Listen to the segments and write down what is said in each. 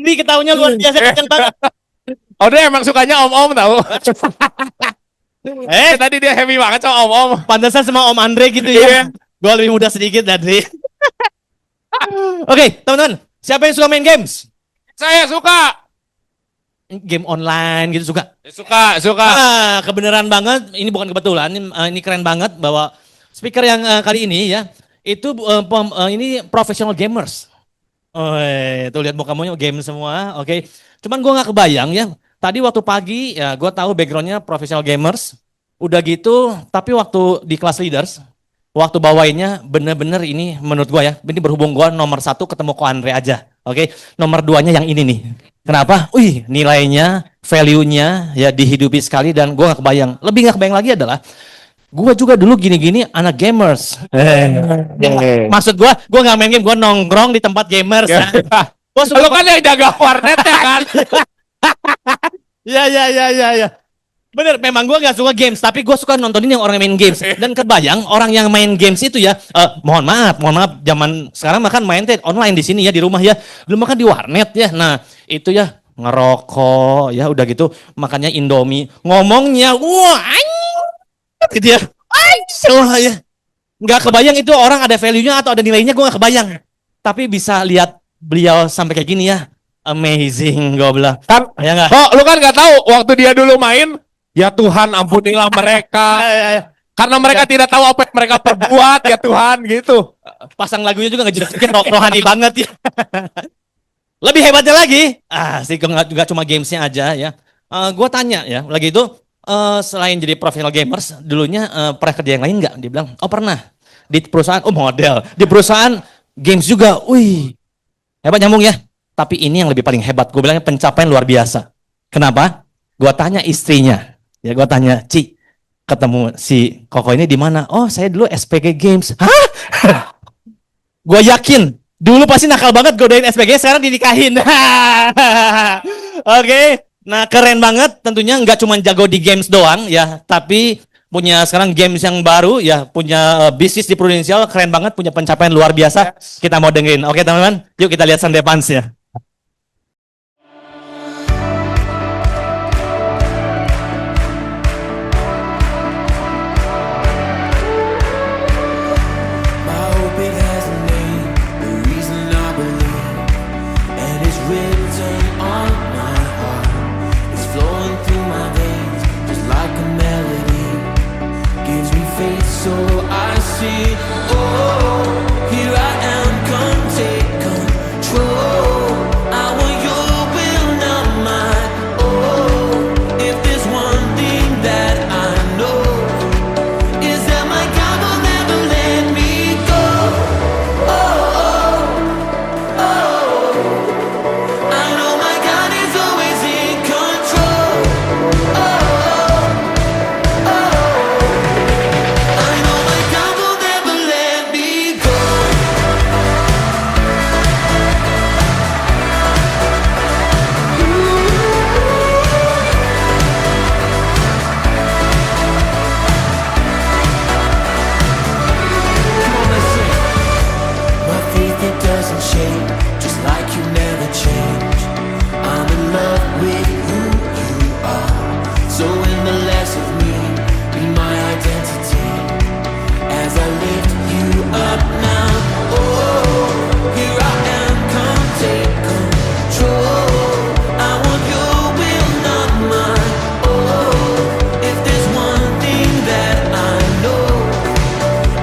Ini ketahunya luar biasa kenceng banget. Oh dia emang sukanya om-om tahu. Tadi dia happy banget sama om-om. Pantesan sama Om Andre gitu ya. Gue lebih muda sedikit dari. Oke, teman-teman. Siapa yang suka main games? Saya suka. Game online gitu suka? Suka. Kebenaran banget. Ini bukan kebetulan. Ini keren banget bahwa speaker yang kali ini ya. Itu ini professional gamers. Oh, tuh lihat muka-muka game semua. Oke. Cuman gue nggak kebayang ya. Tadi waktu pagi ya gue tahu backgroundnya professional gamers. Udah gitu, tapi waktu di kelas leaders, waktu bawainnya bener-bener ini menurut gue ya. Ini berhubung gue nomor 1 ketemu Ko Andre aja. Oke. Nomor 2-nya yang ini nih. Kenapa? Nilainya, value-nya ya dihidupi sekali dan gue nggak kebayang. Lebih nggak kebayang lagi adalah gue juga dulu gini-gini anak gamers. Maksud gue nggak main game, gue nongkrong di tempat gamers. Lo kan yang jaga warnet ya kan? Ya. Bener, memang gue gak suka games, tapi gue suka nontonin yang orang main games. Dan kebayang orang yang main games itu ya, mohon maaf, zaman sekarang makan main online di sini ya, di rumah ya. Dulu makan di warnet ya, nah itu ya ngerokok ya udah gitu, makannya Indomie. Ngomongnya, wah gitu ya. Ya. Nggak kebayang itu orang ada value-nya atau ada nilainya, gue gak kebayang. Tapi bisa lihat beliau sampai kayak gini ya. Amazing, gue bilang. Kan, ya nggak? Oh, lu kan nggak tahu waktu dia dulu main, ya Tuhan ampunilah mereka. Karena mereka tidak tahu apa yang mereka perbuat, ya Tuhan gitu. Pasang lagunya juga nggak jelas, rohani banget ya. Lebih hebatnya lagi, sih nggak cuma gamesnya aja ya. Gue tanya ya, lagi itu selain jadi professional gamers, dulunya pernah kerja yang lain nggak? Dia bilang, oh pernah. Di perusahaan, model. Di perusahaan games juga, hebat nyambung ya. Tapi ini yang lebih paling hebat, gue bilangnya pencapaian luar biasa. Kenapa? Gue tanya istrinya, ya gue tanya, Ci, ketemu si Koko ini di mana? Oh saya dulu SPG Games. Hah? Gue yakin, dulu pasti nakal banget godain SPG, sekarang dinikahin. Oke, nah keren banget, tentunya nggak cuma jago di games doang ya, tapi punya sekarang games yang baru ya, punya bisnis di Prudential, keren banget, punya pencapaian luar biasa. Kita mau dengerin. Oke teman-teman, yuk kita lihat Sunday Punch-nya. So I see, oh, here I am, come take control. I want your will, not mine. Oh, if there's one thing that I know, is that my God will never let me go. I know my God is always in control. Just like you never change, I'm in love with who you are. So in the less of me, be my identity. As I lift you up now, oh, here I am, come take control. I want your will, not mine. Oh, if there's one thing that I know,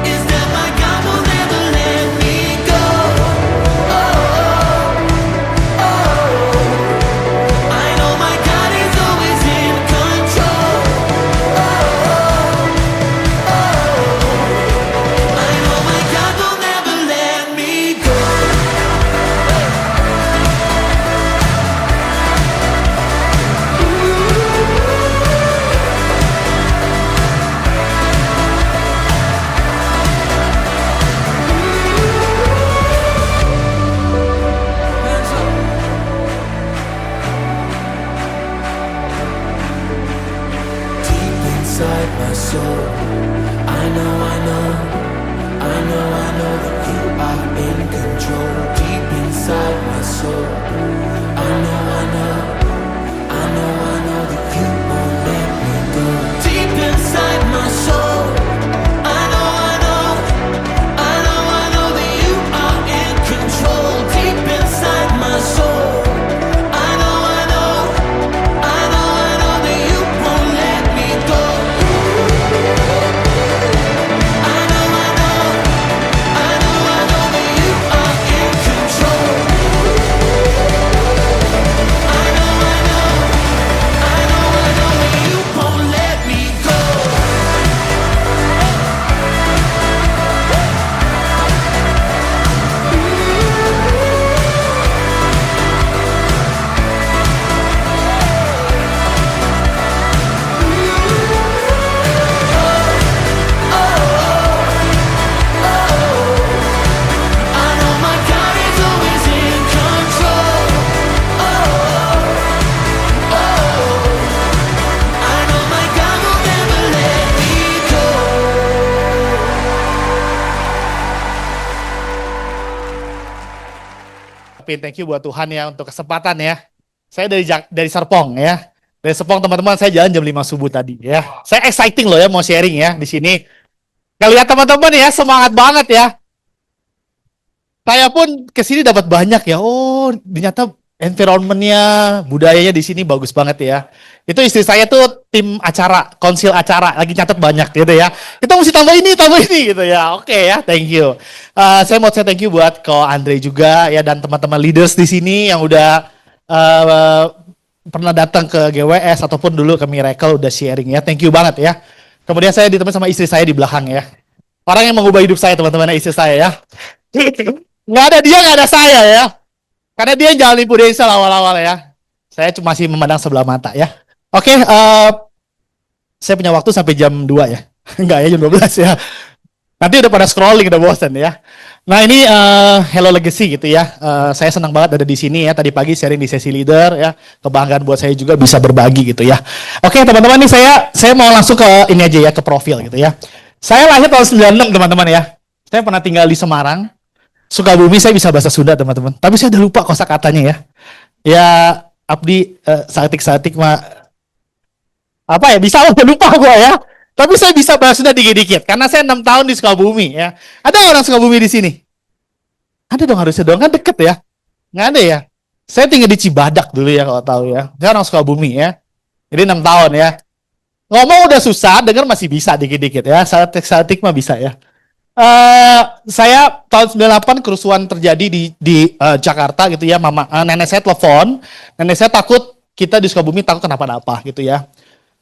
is that my God will never let me go. Inside my soul, I know that you are in control. Deep inside my soul, I know that you won't let me go. Deep inside my soul, I know that you are in control. Deep inside my soul, I know that you won't let me go. I know that you are in control. I know that you won't let me go. I know my God is always in control. I know my God will never let me go. Tapi thank you buat Tuhan ya untuk kesempatan ya. Saya dari Serpong ya. Dari Serpong teman-teman, saya jalan jam 5 subuh tadi ya. Saya exciting loh ya mau sharing ya di sini. Lihat teman-teman ya, semangat banget ya. Saya pun kesini dapat banyak ya. Oh, ternyata environment-nya, budayanya di sini bagus banget ya. Itu istri saya tuh tim acara, konsil acara, lagi nyatet banyak gitu ya. Kita mesti tambah ini gitu ya. Oke ya, thank you. Saya mau thank you buat Ko Andre juga ya dan teman-teman leaders di sini yang udah pernah datang ke GWS ataupun dulu ke Miracle udah sharing ya. Thank you banget ya. Kemudian saya ditemani sama istri saya di belakang ya. Orang yang mengubah hidup saya teman-teman, istri saya ya. Nggak ada dia, nggak ada saya ya. Karena dia yang jalanin Prudential awal-awal ya. Saya cuma masih memandang sebelah mata ya. Oke, saya punya waktu sampai jam 2 ya. Enggak ya, jam 12 ya. Nanti udah pada scrolling, udah bosan ya. Nah ini Hello Legacy gitu ya. Saya senang banget ada di sini ya. Tadi pagi sharing di sesi leader ya. Kebanggaan buat saya juga bisa berbagi gitu ya. Oke teman-teman, nih saya mau langsung ke ini aja ya, ke profil gitu ya. Saya lahir tahun 96 teman-teman ya. Saya pernah tinggal di Semarang. Sukabumi saya bisa bahasa Sunda teman-teman. Tapi saya udah lupa kosakatanya ya. Ya abdi satik-satik mah apa ya, bisa udah lupa gua ya. Tapi saya bisa bahasa Sunda dikit-dikit karena saya 6 tahun di Sukabumi ya. Ada orang Sukabumi di sini? Ada dong, harusnya dong, kan deket ya. Nggak ada ya. Saya tinggal di Cibadak dulu ya kalau tahu ya. Saya orang Sukabumi ya. Jadi 6 tahun ya. Ngomong udah susah, denger masih bisa dikit-dikit ya. Satik-satik mah bisa ya. Saya tahun 98 kerusuhan terjadi di Jakarta gitu ya. Nenek saya telepon. Nenek saya takut kita di Sukabumi takut kenapa-napa gitu ya.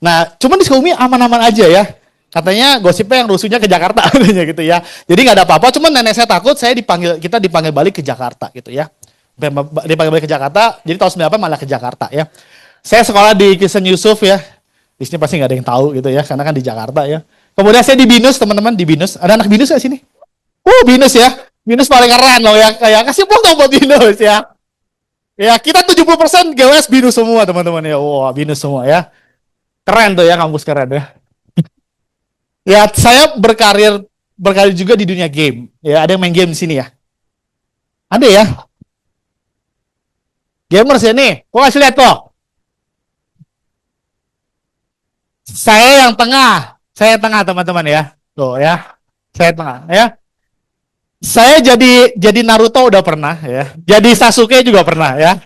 Nah, cuman di Sukabumi aman-aman aja ya. Katanya gosipnya yang rusuhnya ke Jakarta katanya gitu ya. Jadi nggak ada apa-apa, cuman nenek saya takut kita dipanggil balik ke Jakarta gitu ya. Dipanggil balik ke Jakarta, jadi tahun 98 malah ke Jakarta ya. Saya sekolah di Kristen Yusuf ya. Di sini pasti nggak ada yang tahu gitu ya, karena kan di Jakarta ya. Kemudian saya di BINUS teman-teman, di BINUS. Ada anak BINUS nggak sini? BINUS ya. BINUS paling keren loh ya. Kayak kasih dong buat BINUS ya. Ya, kita 70% GWS BINUS semua teman-teman ya. Wah, BINUS semua ya. Keren tuh ya, kampus keren ya. Ya, saya berkarir juga di dunia game. Ya, ada yang main game di sini ya. Ada ya? Gamers ya nih. Gua kasih lihat kok. Saya yang tengah teman-teman ya. Tuh ya. Saya tengah ya. Saya jadi Naruto udah pernah ya. Jadi Sasuke juga pernah ya.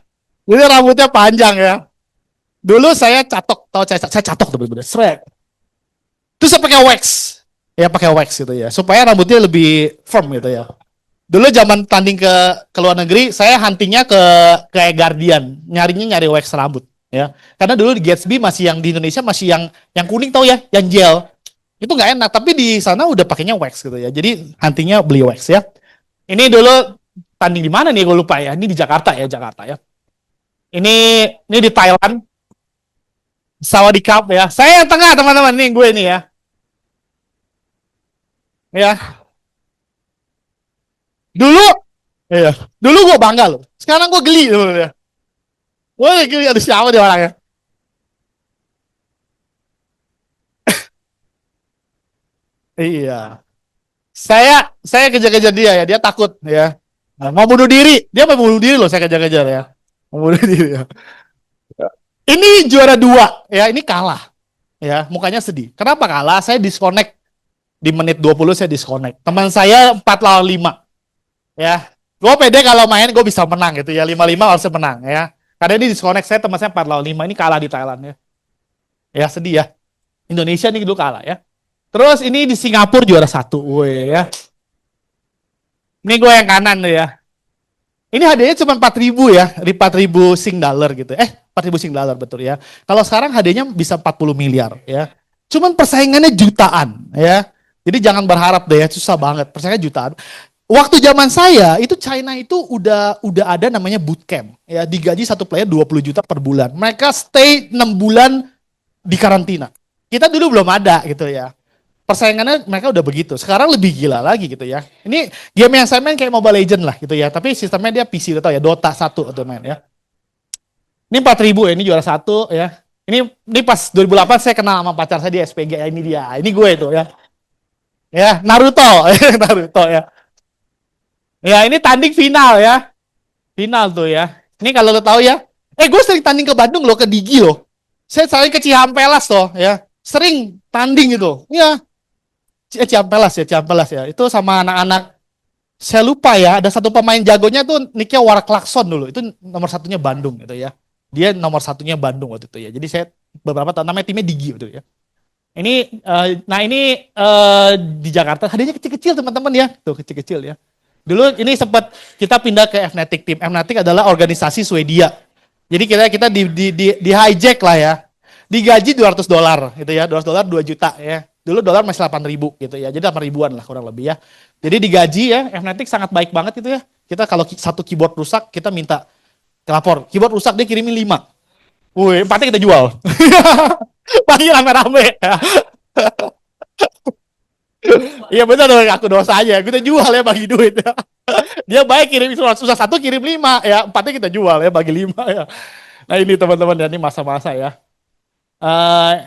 Ini rambutnya panjang ya. Dulu saya catok, tahu saya catok tuh bener-bener srek. Terus saya pakai wax. Ya pakai wax gitu ya. Supaya rambutnya lebih firm gitu ya. Dulu zaman tanding ke luar negeri, saya huntingnya ke Guardian, nyari wax rambut. Ya, karena dulu di Gatsby masih yang di Indonesia masih yang kuning tau ya, yang gel. Itu nggak enak, tapi di sana udah pakainya wax gitu ya. Jadi huntingnya beli wax ya. Ini dulu tanding di mana nih gue lupa ya. Ini di Jakarta ya. Ini di Thailand. Sawadee Cup ya. Saya yang tengah teman-teman nih, gue ini ya. Ya. Dulu gue bangga loh. Sekarang gue geli loh ya. Wah, gila, ada siapa dia orangnya? Iya. Saya kejar-kejar dia ya, dia takut ya. Nah, mau bunuh diri, dia mau bunuh diri loh, saya kejar-kejar ya. Membunuh diri ya. Ini juara 2 ya, ini kalah. Ya, mukanya sedih. Kenapa kalah? Saya disconnect di menit 20 saya disconnect. Teman saya 4 lawan 5. Ya. Gue pede kalau main gue bisa menang gitu ya. 5-5 harusnya menang ya. Karena ini disconnect saya teman saya 4 lawan 5 ini kalah di Thailand ya. Ya sedih ya. Indonesia nih dulu kalah ya. Terus ini di Singapura juara 1. Woi ya. Ini gue yang kanan tuh ya. Ini hadiahnya cuma 4.000 ya, di 4.000 Sing dollar gitu. 4.000 Sing dollar betul ya. Kalau sekarang hadiahnya bisa 40 miliar ya. Cuman persaingannya jutaan ya. Jadi jangan berharap deh ya, susah banget. Persaingannya jutaan. Waktu zaman saya itu China itu udah ada namanya bootcamp ya, digaji satu player 20 juta per bulan. Mereka stay 6 bulan di karantina. Kita dulu belum ada gitu ya. Persaingannya mereka udah begitu. Sekarang lebih gila lagi gitu ya. Ini game yang saya main kayak Mobile Legends lah gitu ya. Tapi sistemnya dia PC udah tau ya. Dota 1 atau main ya. Ini 4.000 ya. Ini juara 1 ya. Ini pas 2008 saya kenal sama pacar saya di SPG ya. Ini dia. Ini gue itu ya. Ya Naruto. Naruto ya. Ya ini tanding final ya. Final tuh ya. Ini kalau lo tahu ya. Gue sering tanding ke Bandung loh. Ke Digi loh. Saya sering ke Cihampelas loh ya. Sering tanding gitu. Ya. Cihampelas ya. Itu sama anak-anak, saya lupa ya, ada satu pemain jagonya tuh nicknya War Klakson dulu. Itu nomor satunya Bandung gitu ya. Dia nomor satunya Bandung waktu itu ya. Jadi saya beberapa tahun namanya timnya Digi gitu ya. Ini, di Jakarta hadiahnya kecil-kecil teman-teman ya. Tuh kecil-kecil ya. Dulu ini sempat kita pindah ke Fnatic Team. Fnatic adalah organisasi Swedia. Jadi kita di hijack lah ya. Digaji $200 gitu ya. $200 2 juta ya. Dulu dolar masih 8.000 gitu ya. Jadi 8.000-an lah kurang lebih ya. Jadi digaji ya, Fnatic sangat baik banget itu ya. Kita kalau satu keyboard rusak, kita minta lapor. Keyboard rusak dia kirimin 5. Wih, 4-nya kita jual. Bagi rame-rame. Iya benar dong, aku dosa aja. Kita jual ya bagi duit ya. Dia baik kirim susah 1 kirim 5 ya. 4-nya kita jual ya bagi 5 ya. Nah ini teman-teman ya, ini masa-masa ya.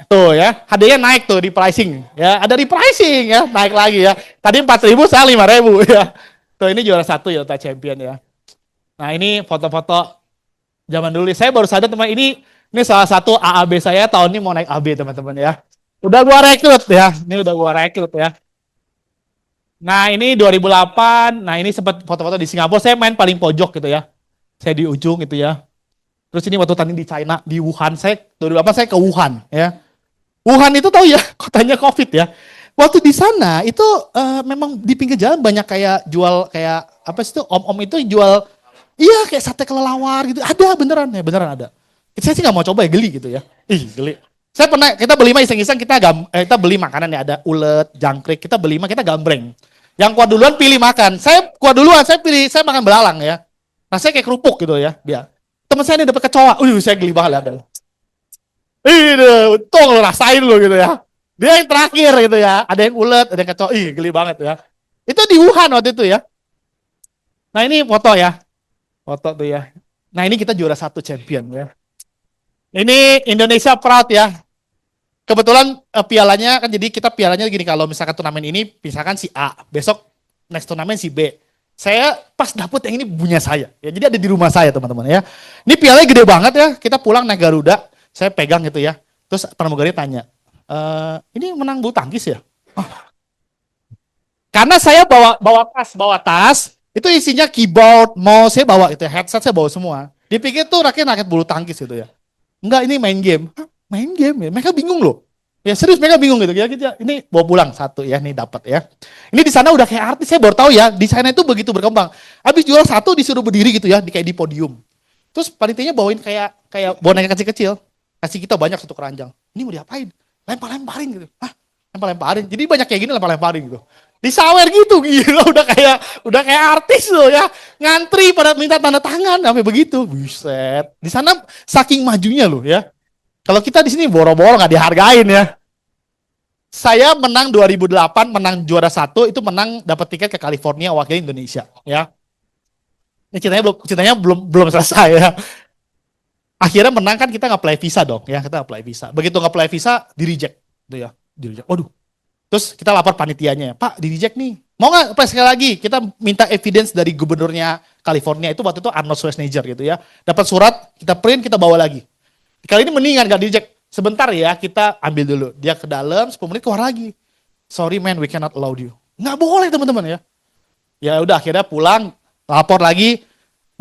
Tuh ya, hadiahnya naik tuh di pricing ya, ada di pricing ya, naik lagi ya. Tadi 4.000 saya 5.000 ya. Tuh ini juara 1 ya, Dota Champion ya. Nah ini foto-foto zaman dulu. Saya baru sadar teman, ini salah satu AAB saya tahun ini mau naik AB teman-teman ya. Udah gua rekrut ya, ini udah gua rekrut ya. Nah ini 2008, nah ini sempat foto-foto di Singapura, saya main paling pojok gitu ya. Saya di ujung gitu ya. Terus ini waktu tanding di China, di Wuhan, saya 2008 saya ke Wuhan ya. Wuhan itu tahu ya, kotanya Covid ya. Waktu di sana itu memang di pinggir jalan banyak kayak jual kayak apa sih itu om-om itu jual iya kayak sate kelelawar gitu. Ada beneran ada. Saya sih nggak mau coba ya, geli gitu ya. Ih, geli. Saya pernah kita beli mah iseng-iseng kita beli makanan ya, ada ulet, jangkrik, kita beli mah kita gambreng. Yang kuat duluan pilih makan. Saya kuat duluan, saya makan belalang ya. Rasanya kayak kerupuk gitu ya, biar. Teman saya ini dapat kecoa. Saya geli banget lihat. Untung lo rasain lo gitu ya. Dia yang terakhir gitu ya. Ada yang ulet, ada yang kecoa. Geli banget ya. Itu di Wuhan waktu itu ya. Nah ini foto ya. Foto tuh ya. Nah ini kita juara 1 champion ya. Ini Indonesia proud ya. Kebetulan pialanya kan, jadi kita pialanya gini, kalau misalkan turnamen ini misalkan si A, besok next turnamen si B. Saya pas dapet yang ini punya saya. Ya, jadi ada di rumah saya teman-teman ya. Ini pialanya gede banget ya. Kita pulang naik Garuda, saya pegang gitu ya. Terus pramugari tanya, ini menang bulu tangkis ya? Oh. Karena saya bawa tas, itu isinya keyboard, mouse saya bawa itu, headset saya bawa semua. Dipikir tuh rakyat bulu tangkis gitu ya. Enggak, ini main game. Hah, main game ya? Mereka bingung loh. Ya serius mereka bingung gitu. Ya, ini bawa pulang 1 ya, ini dapat ya. Ini di sana udah kayak artis, saya baru tahu ya. Di sana itu begitu berkembang. Habis juara 1 disuruh berdiri gitu ya, kayak di podium. Terus panitianya bawain kayak boneka kecil-kecil. Kasih kita banyak 1 keranjang. Ini mau diapain? Lempar-lemparin gitu. Hah? Lempar-lemparin. Jadi banyak kayak gini lempar-lemparin gitu. Disawer gitu, gila udah kayak artis loh ya. Ngantri pada minta tanda tangan sampai begitu. Buset. Di sana saking majunya loh ya. Kalau kita di sini boro-boro nggak dihargain ya. Saya menang 2008, menang juara 1, itu menang dapat tiket ke California wakil Indonesia ya. Ini ceritanya belum selesai ya. Akhirnya menang kan, kita nge-apply visa dong ya, kita apply visa. Begitu nge-apply visa di reject tuh ya, di reject. Waduh. Terus kita lapor panitianya, Pak di reject nih. Mau nggak apply sekali lagi? Kita minta evidence dari gubernurnya California, itu waktu itu Arnold Schwarzenegger gitu ya. Dapat surat, kita print, kita bawa lagi. Kali ini mendingan gak di-reject. Sebentar ya, kita ambil dulu. Dia ke dalam, 10 menit keluar lagi. Sorry man, we cannot allow you. Nggak boleh teman-teman ya. Ya udah akhirnya pulang, lapor lagi.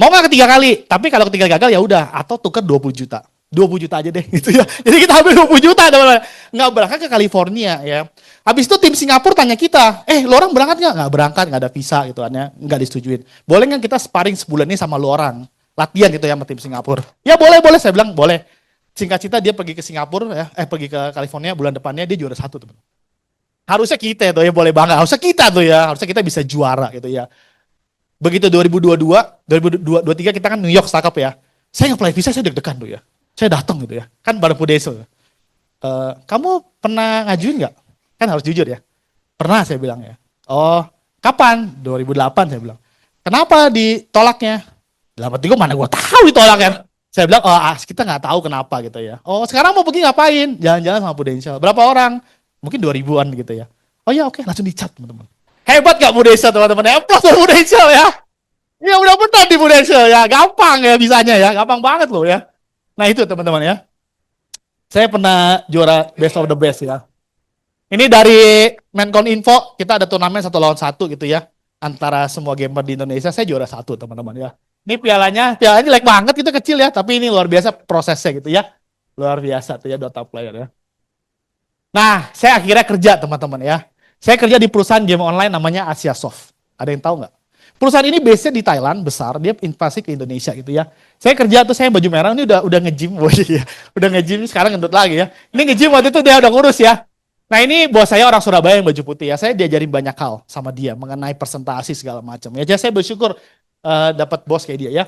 Mau nggak ketiga kali? Tapi kalau ketiga gagal ya udah, atau tukar 20 juta. 20 juta aja deh gitu ya. Jadi kita ambil 20 juta teman-teman. Nggak berangkat ke California ya. Habis itu tim Singapura tanya kita, lo orang berangkat nggak? Nggak berangkat, nggak ada visa gitu kan ya. Nggak disetujuin. Boleh nggak kita sparring sebulan ini sama lo orang? Latihan gitu ya sama tim Singapura. Ya boleh, saya bilang boleh. Singkat cerita dia pergi ke Singapura ya, pergi ke California bulan depannya dia juara 1 teman. Harusnya kita tuh ya boleh bangga, harusnya kita tuh ya, harusnya kita bisa juara gitu ya. Begitu 2022, 2023 kita kan New York Startup ya. Saya nge-apply visa, saya deg-degan tuh ya. Saya datang gitu ya, kan bareng Pudeso. Kamu pernah ngajuin nggak? Kan harus jujur ya. Pernah saya bilang ya. Oh, kapan? 2008 saya bilang. Kenapa ditolaknya? Dalam hati gue mana gue tahu ditolaknya. Saya bilang, kita nggak tahu kenapa gitu ya. Oh, sekarang mau pergi ngapain? Jalan-jalan sama Prudential. Berapa orang? Mungkin 2000-an gitu ya. Oh ya oke, langsung dicat teman-teman. Hebat gak Prudential teman-teman? Plus Prudential ya. Ya udah benar di Prudential ya. Gampang ya bisanya ya. Gampang banget loh ya. Nah itu teman-teman ya. Saya pernah juara best of the best ya. Ini dari Mencon Info, kita ada turnamen 1 lawan 1 gitu ya. Antara semua gamer di Indonesia, saya juara 1 teman-teman ya. Ini pialanya jelek banget gitu kecil ya, tapi ini luar biasa prosesnya gitu ya. Luar biasa tuh ya Dota player ya. Nah, saya akhirnya kerja teman-teman ya. Saya kerja di perusahaan game online namanya Asiasoft. Ada yang tahu nggak? Perusahaan ini base-nya di Thailand, besar, dia invasi ke Indonesia gitu ya. Saya kerja tuh, saya baju merah, ini udah nge-gym, udah nge-gym, sekarang gendut lagi ya. Ini nge-gym waktu itu dia udah ngurus ya. Nah ini bos saya orang Surabaya yang baju putih ya, saya diajarin banyak hal sama dia mengenai presentasi segala macam ya. Jadi saya bersyukur dapat bos kayak dia ya.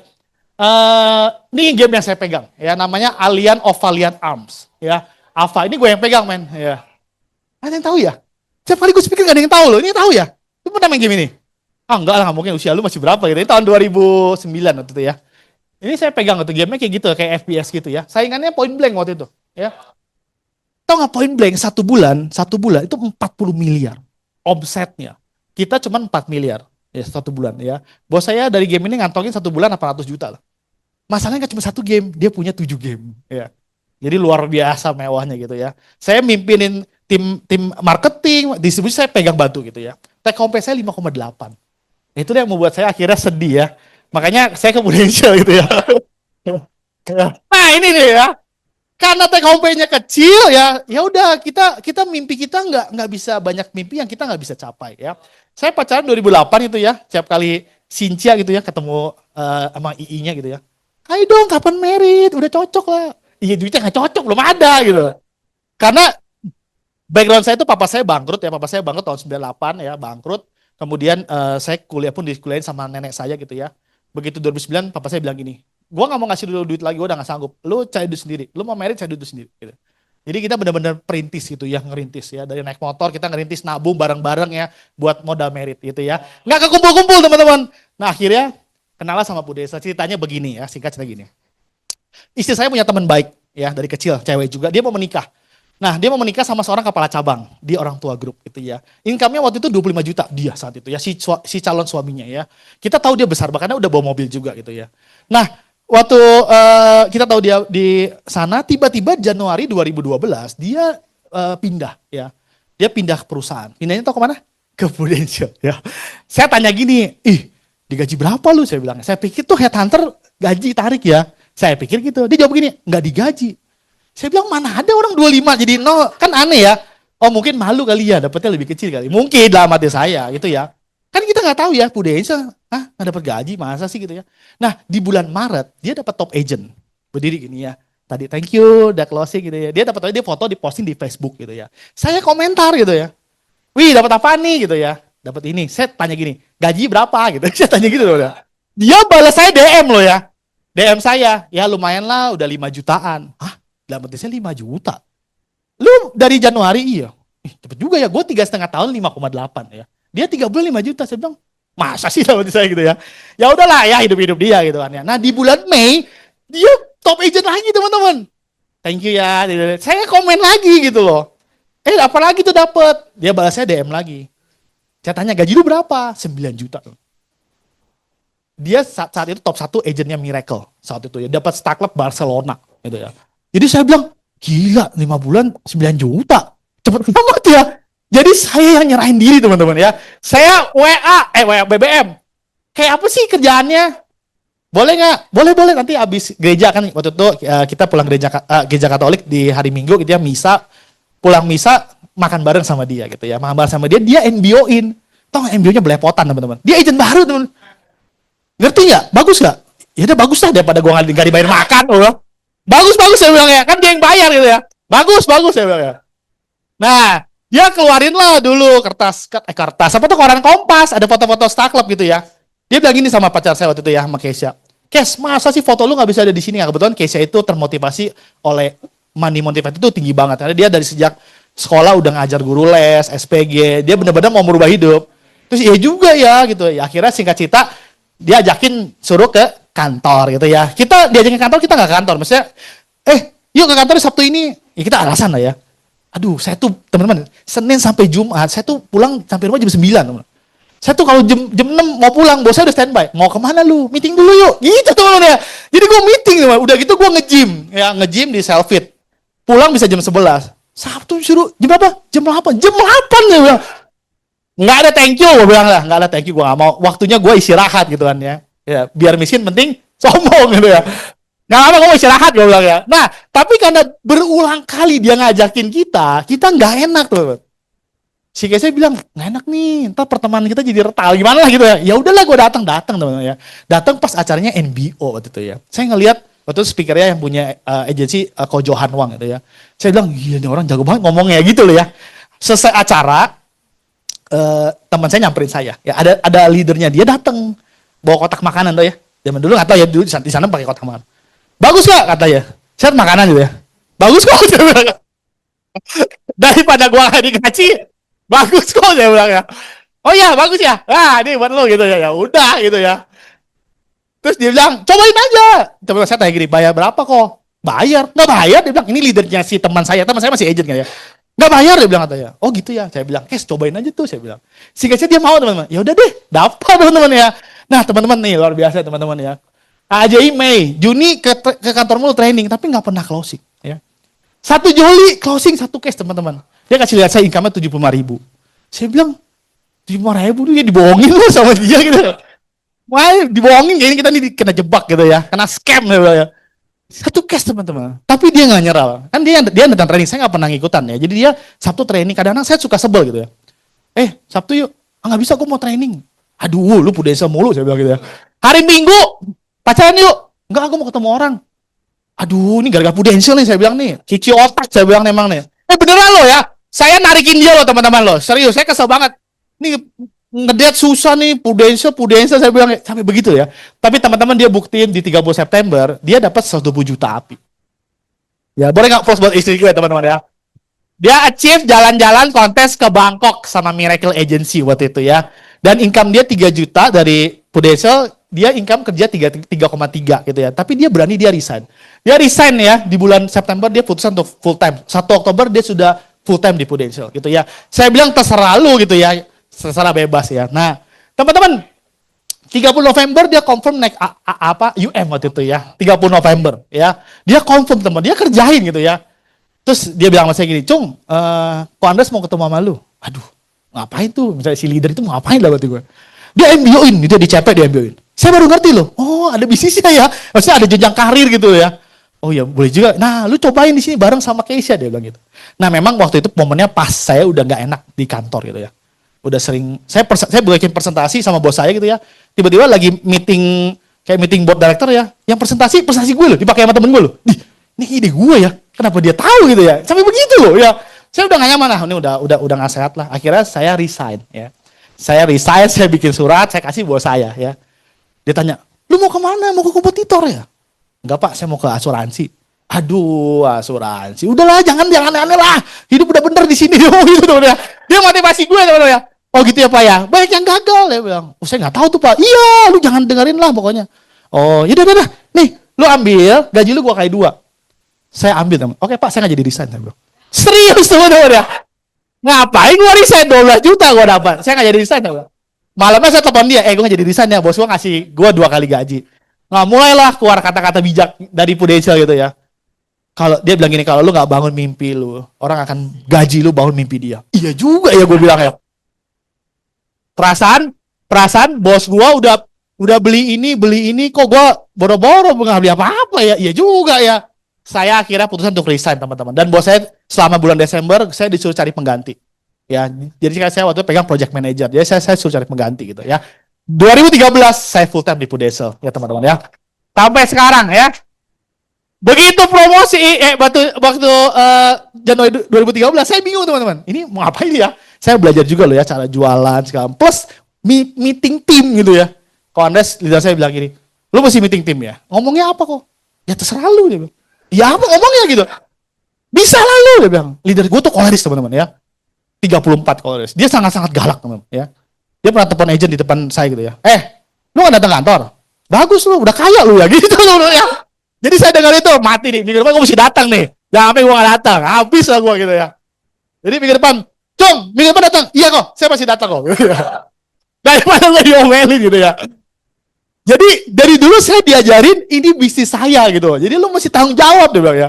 Ini game yang saya pegang ya, namanya Alien of Valiant Arms ya. Alpha ini gue yang pegang men ya. Ada yang tahu ya? Setiap kali gue speaker gak ada yang tahu loh, ini tahu ya? Lu pernah main game ini? Enggak lah, mungkin usia lu masih berapa gitu. Ini tahun 2009 waktu itu ya. Ini saya pegang tuh gamenya kayak gitu, kayak FPS gitu ya. Saingannya Point Blank waktu itu ya. Tahu nggak Point Blank satu bulan itu 40 miliar omsetnya. Kita cuma 4 miliar ya 1 bulan ya. Bos saya dari game ini ngantongin 1 bulan 800 juta lah. Masalahnya nggak cuma 1 game, dia punya 7 game ya. Jadi luar biasa mewahnya gitu ya. Saya mimpinin tim marketing, distribusi saya pegang bantu gitu ya. Take home pay saya 5,8. Itu yang membuat saya akhirnya sedih ya. Makanya saya ke Prudential gitu ya. Nah ini nih ya. Karena take home pay-nya kecil ya, ya udah kita mimpi kita nggak bisa banyak mimpi yang kita nggak bisa capai ya. Saya pacaran 2008 itu ya, setiap kali Cynthia gitu ya ketemu sama II-nya gitu ya. Ayo dong kapan merit, udah cocok lah. Iya duitnya nggak cocok, belum ada gitu. Karena background saya itu papa saya bangkrut tahun 98 ya, bangkrut. Kemudian saya kuliah pun dikuliahin sama nenek saya gitu ya. Begitu 2009 papa saya bilang gini, gue gak mau ngasih dulu duit lagi, gue udah gak sanggup. Lu cari duit sendiri, lu mau merit cari duit sendiri. Gitu. Jadi kita benar-benar perintis gitu ya, ngerintis ya. Dari naik motor kita ngerintis nabung bareng-bareng ya, buat modal merit gitu ya. Nggak kekumpul-kumpul teman-teman. Nah akhirnya kenalan sama Bu Desa, ceritanya begini ya, singkat cerita gini. Istri saya punya teman baik ya, dari kecil, cewek juga, dia mau menikah. Nah dia mau menikah sama seorang kepala cabang di orang tua grup gitu ya. Income-nya waktu itu 25 juta dia saat itu ya, si calon suaminya ya. Kita tahu dia besar, bahkan udah bawa mobil juga gitu ya. Nah waktu kita tahu dia di sana, tiba-tiba Januari 2012 dia pindah ya. Dia pindah ke perusahaan. Pindahnya tahu kemana? Ke Prudential ya. Saya tanya gini, digaji berapa lu? Saya bilang. Saya pikir tuh headhunter gaji tarik ya. Saya pikir gitu. Dia jawab gini, nggak digaji. Saya bilang mana ada orang 25 jadi 0, kan aneh ya. Oh mungkin malu kali ya, dapetnya lebih kecil kali. Mungkin dalam hati saya gitu ya. Kan kita nggak tahu ya, Prudential, nggak dapat gaji, masa sih gitu ya. Nah di bulan Maret dia dapat top agent, berdiri gini ya. Tadi thank you, udah closing gitu ya. Dia dapat dia foto diposting di Facebook gitu ya. Saya komentar gitu ya. Wih dapat apa nih gitu ya. Dapat ini. Saya tanya gini, gaji berapa gitu. Saya tanya gitu loh. Dia balas saya DM loh ya. DM saya, ya lumayan lah, udah 5 jutaan. Dalam hati saya 5 juta. Lu dari Januari iya. Cepet juga ya, gue 3,5 tahun 5,8 ya. Dia 3 bulan 5 juta, saya bilang, masa sih dalam hati saya gitu ya. Ya udahlah ya, hidup-hidup dia gitu kan ya. Nah di bulan Mei, dia top agent lagi teman-teman. Thank you ya. Saya komen lagi gitu loh. Apalagi tuh dapet. Dia balasnya DM lagi. Saya tanya, gaji lu berapa? 9 juta. Dia saat itu top 1 agentnya Miracle. Saat itu ya, dapat Star Club Barcelona. Gitu ya. Jadi saya bilang, gila 5 bulan 9 juta. Cepet banget ya. Jadi saya yang nyerahin diri teman-teman ya. Saya WA BBM. Kayak apa sih kerjaannya? Boleh nggak? Boleh. Nanti abis gereja kan waktu itu kita pulang gereja Katolik di hari Minggu gitu ya, misa. Pulang misa makan bareng sama dia gitu ya. Makan bareng sama dia NBO-in. Tau nggak NBO-nya belepotan teman-teman. Dia agent baru teman. Ngerti nggak? Bagus nggak? Ya udah bagus lah daripada gua nggak dibayar makan. Bagus saya bilang ya. Kan dia yang bayar gitu ya. Bagus saya bilang ya. Nah, dia keluarin lah dulu kertas apa tuh, koran Kompas, ada foto-foto Star Club gitu ya. Dia bilang gini sama pacar saya waktu itu ya, sama Keisha. Kes, masa sih foto lu nggak bisa ada di sini? Kebetulan Keisha itu termotivasi oleh money motivate itu tinggi banget. Karena dia dari sejak sekolah udah ngajar guru les, SPG, dia benar-benar mau merubah hidup. Terus iya juga ya gitu. Ya, akhirnya singkat cerita dia ajakin suruh ke kantor gitu ya. Kita diajakin ke kantor, kita nggak ke kantor. Maksudnya, yuk ke kantor Sabtu ini. Ya kita alasan lah ya. Aduh, saya tuh teman-teman, Senin sampai Jumat, saya tuh pulang sampai rumah jam 9. Teman. Saya tuh kalau jam 6 mau pulang, bos saya udah standby. Mau kemana lu? Meeting dulu yuk. Gitu teman-teman ya. Jadi gue meeting teman. Udah gitu gue nge-gym. Ya nge-gym di Selfit. Pulang bisa jam 11. Sabtu suruh jam berapa? Jam 8. Jam 8 dia bilang. Nggak ada thank you, gue bilang lah. Nggak ada thank you, gue nggak mau. Waktunya gue istirahat gitu kan ya. Ya biar miskin penting sombong gitu ya. Nggak apa-apa, gue mau istirahat, gue bilang ya. Nah, tapi karena berulang kali dia ngajakin kita nggak enak tuh. Si Keisha bilang, nggak enak nih, ntar pertemanan kita jadi retal, gimana lah gitu ya. Ya udahlah, gue datang teman-teman ya. Datang pas acaranya NBO waktu itu ya. Saya ngelihat waktu itu speakernya yang punya agensi Ko Johan Wang gitu ya. Saya bilang, gila nih orang jago banget ngomongnya gitu loh ya. Selesai acara, teman saya nyamperin saya. Ya ada leadernya, dia datang bawa kotak makanan tuh ya. Zaman dulu nggak tahu ya, dulu di sana pakai kotak makanan. Bagus gak katanya? Saya makanan gitu ya. Bagus kok saya bilang. Daripada gua nggak dikasih, bagus kok saya bilang ya. Oh iya bagus ya. Ah ini buat lo gitu ya. Ya udah gitu ya. Terus dia bilang cobain aja. Teman saya tanya gini, bayar berapa kok? Bayar? Nggak bayar? Dia bilang ini leadernya si teman saya masih agent kan ya. Nggak bayar dia bilang katanya. Oh gitu ya. Saya bilang, cobain aja tuh saya bilang. Singkatnya dia mau teman-teman. Ya udah deh, dapat teman-teman ya. Nah teman-teman nih luar biasa teman-teman ya. AJI Mei, Juni ke kantor mulu training, tapi nggak pernah closing. Ya. 1 Juli closing 1 case teman-teman. Dia kasih lihat saya income-nya 75.000. Saya bilang 75.000 dia dibohongin loh sama dia gitu. Wah dibohongin kayaknya kita nih kena jebak gitu ya, kena scam ya. 1 case teman-teman. Tapi dia nggak nyerah. Kan dia datang training, saya nggak pernah ngikutan ya. Jadi dia Sabtu training, kadang-kadang saya suka sebel gitu ya. Sabtu yuk, nggak bisa gue mau training. Aduh, lu pudesa mulu saya bilang gitu ya. Hari Minggu pacaran yuk. Enggak, aku mau ketemu orang. Aduh, ini gara-gara Prudential nih saya bilang nih. Cici otak saya bilang memang nih. Beneran loh ya. Saya narikin dia loh teman-teman loh. Serius, saya kesel banget. Nih ngedate susah nih, Prudential saya bilang sampai begitu ya. Tapi teman-teman dia buktiin di 30 September, dia dapat 120 juta api. Ya, boleh nggak post buat istri gue teman-teman ya. Dia achieve jalan-jalan kontes ke Bangkok sama Miracle Agency waktu itu ya. Dan income dia 3 juta dari Prudential, dia income kerja 3,3 gitu ya. Tapi dia berani dia resign. Dia resign ya di bulan September dia putusan untuk full time. 1 Oktober dia sudah full time di Prudential gitu ya. Saya bilang terserah lu gitu ya. Terserah bebas ya. Nah, teman-teman 30 November dia confirm naik UM waktu itu ya. 30 November ya. Dia confirm teman, dia kerjain gitu ya. Terus dia bilang sama saya gini, "Cung, Ko Andres mau ketemu sama lu." Aduh, ngapain tuh? Misalnya si leader itu mau ngapain lah waktu gue. Dia MBO-in, dia di CP dia MBO-in. Saya baru ngerti loh, oh ada bisnisnya ya. Maksudnya ada jenjang karir gitu ya. Oh ya boleh juga. Nah lu cobain di sini bareng sama Keisha dia bilang gitu. Nah memang waktu itu momennya pas saya udah nggak enak di kantor gitu ya. Udah sering, saya bikin presentasi sama bos saya gitu ya. Tiba-tiba lagi meeting, kayak meeting board director ya. Yang presentasi gue loh, dipakai sama temen gue loh. Ini ide gue ya, kenapa dia tahu gitu ya. Sampai begitu loh ya. Saya udah gak nyaman lah, ini udah gak sehat lah. Akhirnya saya resign ya. Saya resign, saya bikin surat, saya kasih bos saya ya. Dia tanya, lu mau kemana? Mau ke kompetitor ya? Enggak pak, saya mau ke asuransi. Aduh, asuransi. Udahlah, jangan aneh-aneh lah. Hidup udah bener di sini. Gitu teman ya. Dia motivasi gue teman ya. Oh gitu ya pak ya. Banyak yang gagal ya bilang. Oh saya nggak tahu tuh pak. Iya, lu jangan dengerin lah pokoknya. Oh, yaudah. Nih, lu ambil, gaji lu gua kali 2. Saya ambil teman. Oke pak, saya nggak jadi resign. Saya bilang. Serius teman-teman ya. Ngapain gua resign 12 juta gua dapat. Saya nggak jadi resign gua. Malamnya saya telepon dia, gua nggak jadi resign ya, bos gua ngasih gua 2 kali gaji. Nah, mulailah keluar kata-kata bijak dari Prudential gitu ya. Kalau dia bilang gini, kalau lu nggak bangun mimpi lu, orang akan gaji lu bangun mimpi dia. Iya juga ya, gua bilang ya. Perasaan bos gua udah beli ini kok gua boro-boro nggak beli apa-apa ya. Iya juga ya. Saya akhirnya putusan untuk resign teman-teman. Dan bos saya selama bulan Desember saya disuruh cari pengganti. Ya, jadi saya waktu itu pegang project manager. Jadi saya suruh cari pengganti gitu ya. 2013 saya full time di Prudential ya teman-teman ya. Sampai sekarang ya. Begitu promosi waktu Januari 2013 saya bingung teman-teman. Ini mau ngapain ya? Saya belajar juga loh ya cara jualan segala. Plus meeting tim gitu ya. Komandes leader saya bilang gini, lu mesti meeting tim ya. Ngomongnya apa kok? Ya terserah lu dia bilang. Ya apa ngomongnya gitu. Bisa lah lu dia bilang. Leader gue tuh koleris teman-teman ya. 34 koleris. Dia sangat-sangat galak teman-teman ya. Dia pernah telepon agent di depan saya gitu ya. Lu gak datang kantor? Bagus lu, udah kaya lu ya gitu loh ya. Jadi saya dengar itu mati nih. Minggu depan gue mesti datang nih. Jangan sampai gue gak datang. Habis lah gue gitu ya. Jadi minggu depan, Cung, minggu depan datang. Iya kok, saya masih datang kok. Daripada gue diomelin gitu ya. Jadi dari dulu saya diajarin ini bisnis saya gitu. Jadi lu mesti tanggung jawab dia bilang ya.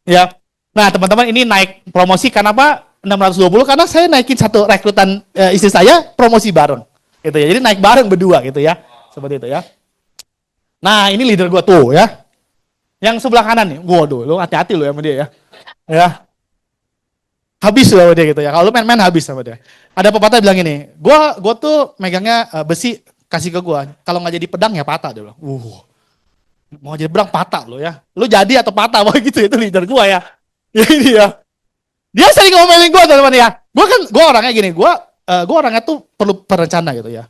Ya. Nah, teman-teman ini naik promosi karena apa? 620 karena saya naikin satu rekrutan istri saya promosi bareng. Gitu ya. Jadi naik bareng berdua gitu ya. Seperti itu ya. Nah, ini leader gua tuh ya. Yang sebelah kanan nih. Waduh, lu hati-hati lu ya sama dia ya. Ya. Habis lu sama dia gitu ya. Kalau lu main-main habis sama dia. Ada pepatah bilang ini, gua tuh megangnya besi kasih ke gua, kalau nggak jadi pedang ya patah dia bilang. Mau jadi pedang patah lo ya. Lu jadi atau patah wah gitu itu leader gua ya. Ya ini ya. Dia sering ngomelin gua teman-teman ya. Gua orangnya gini, gua orangnya tuh perlu perencana gitu ya.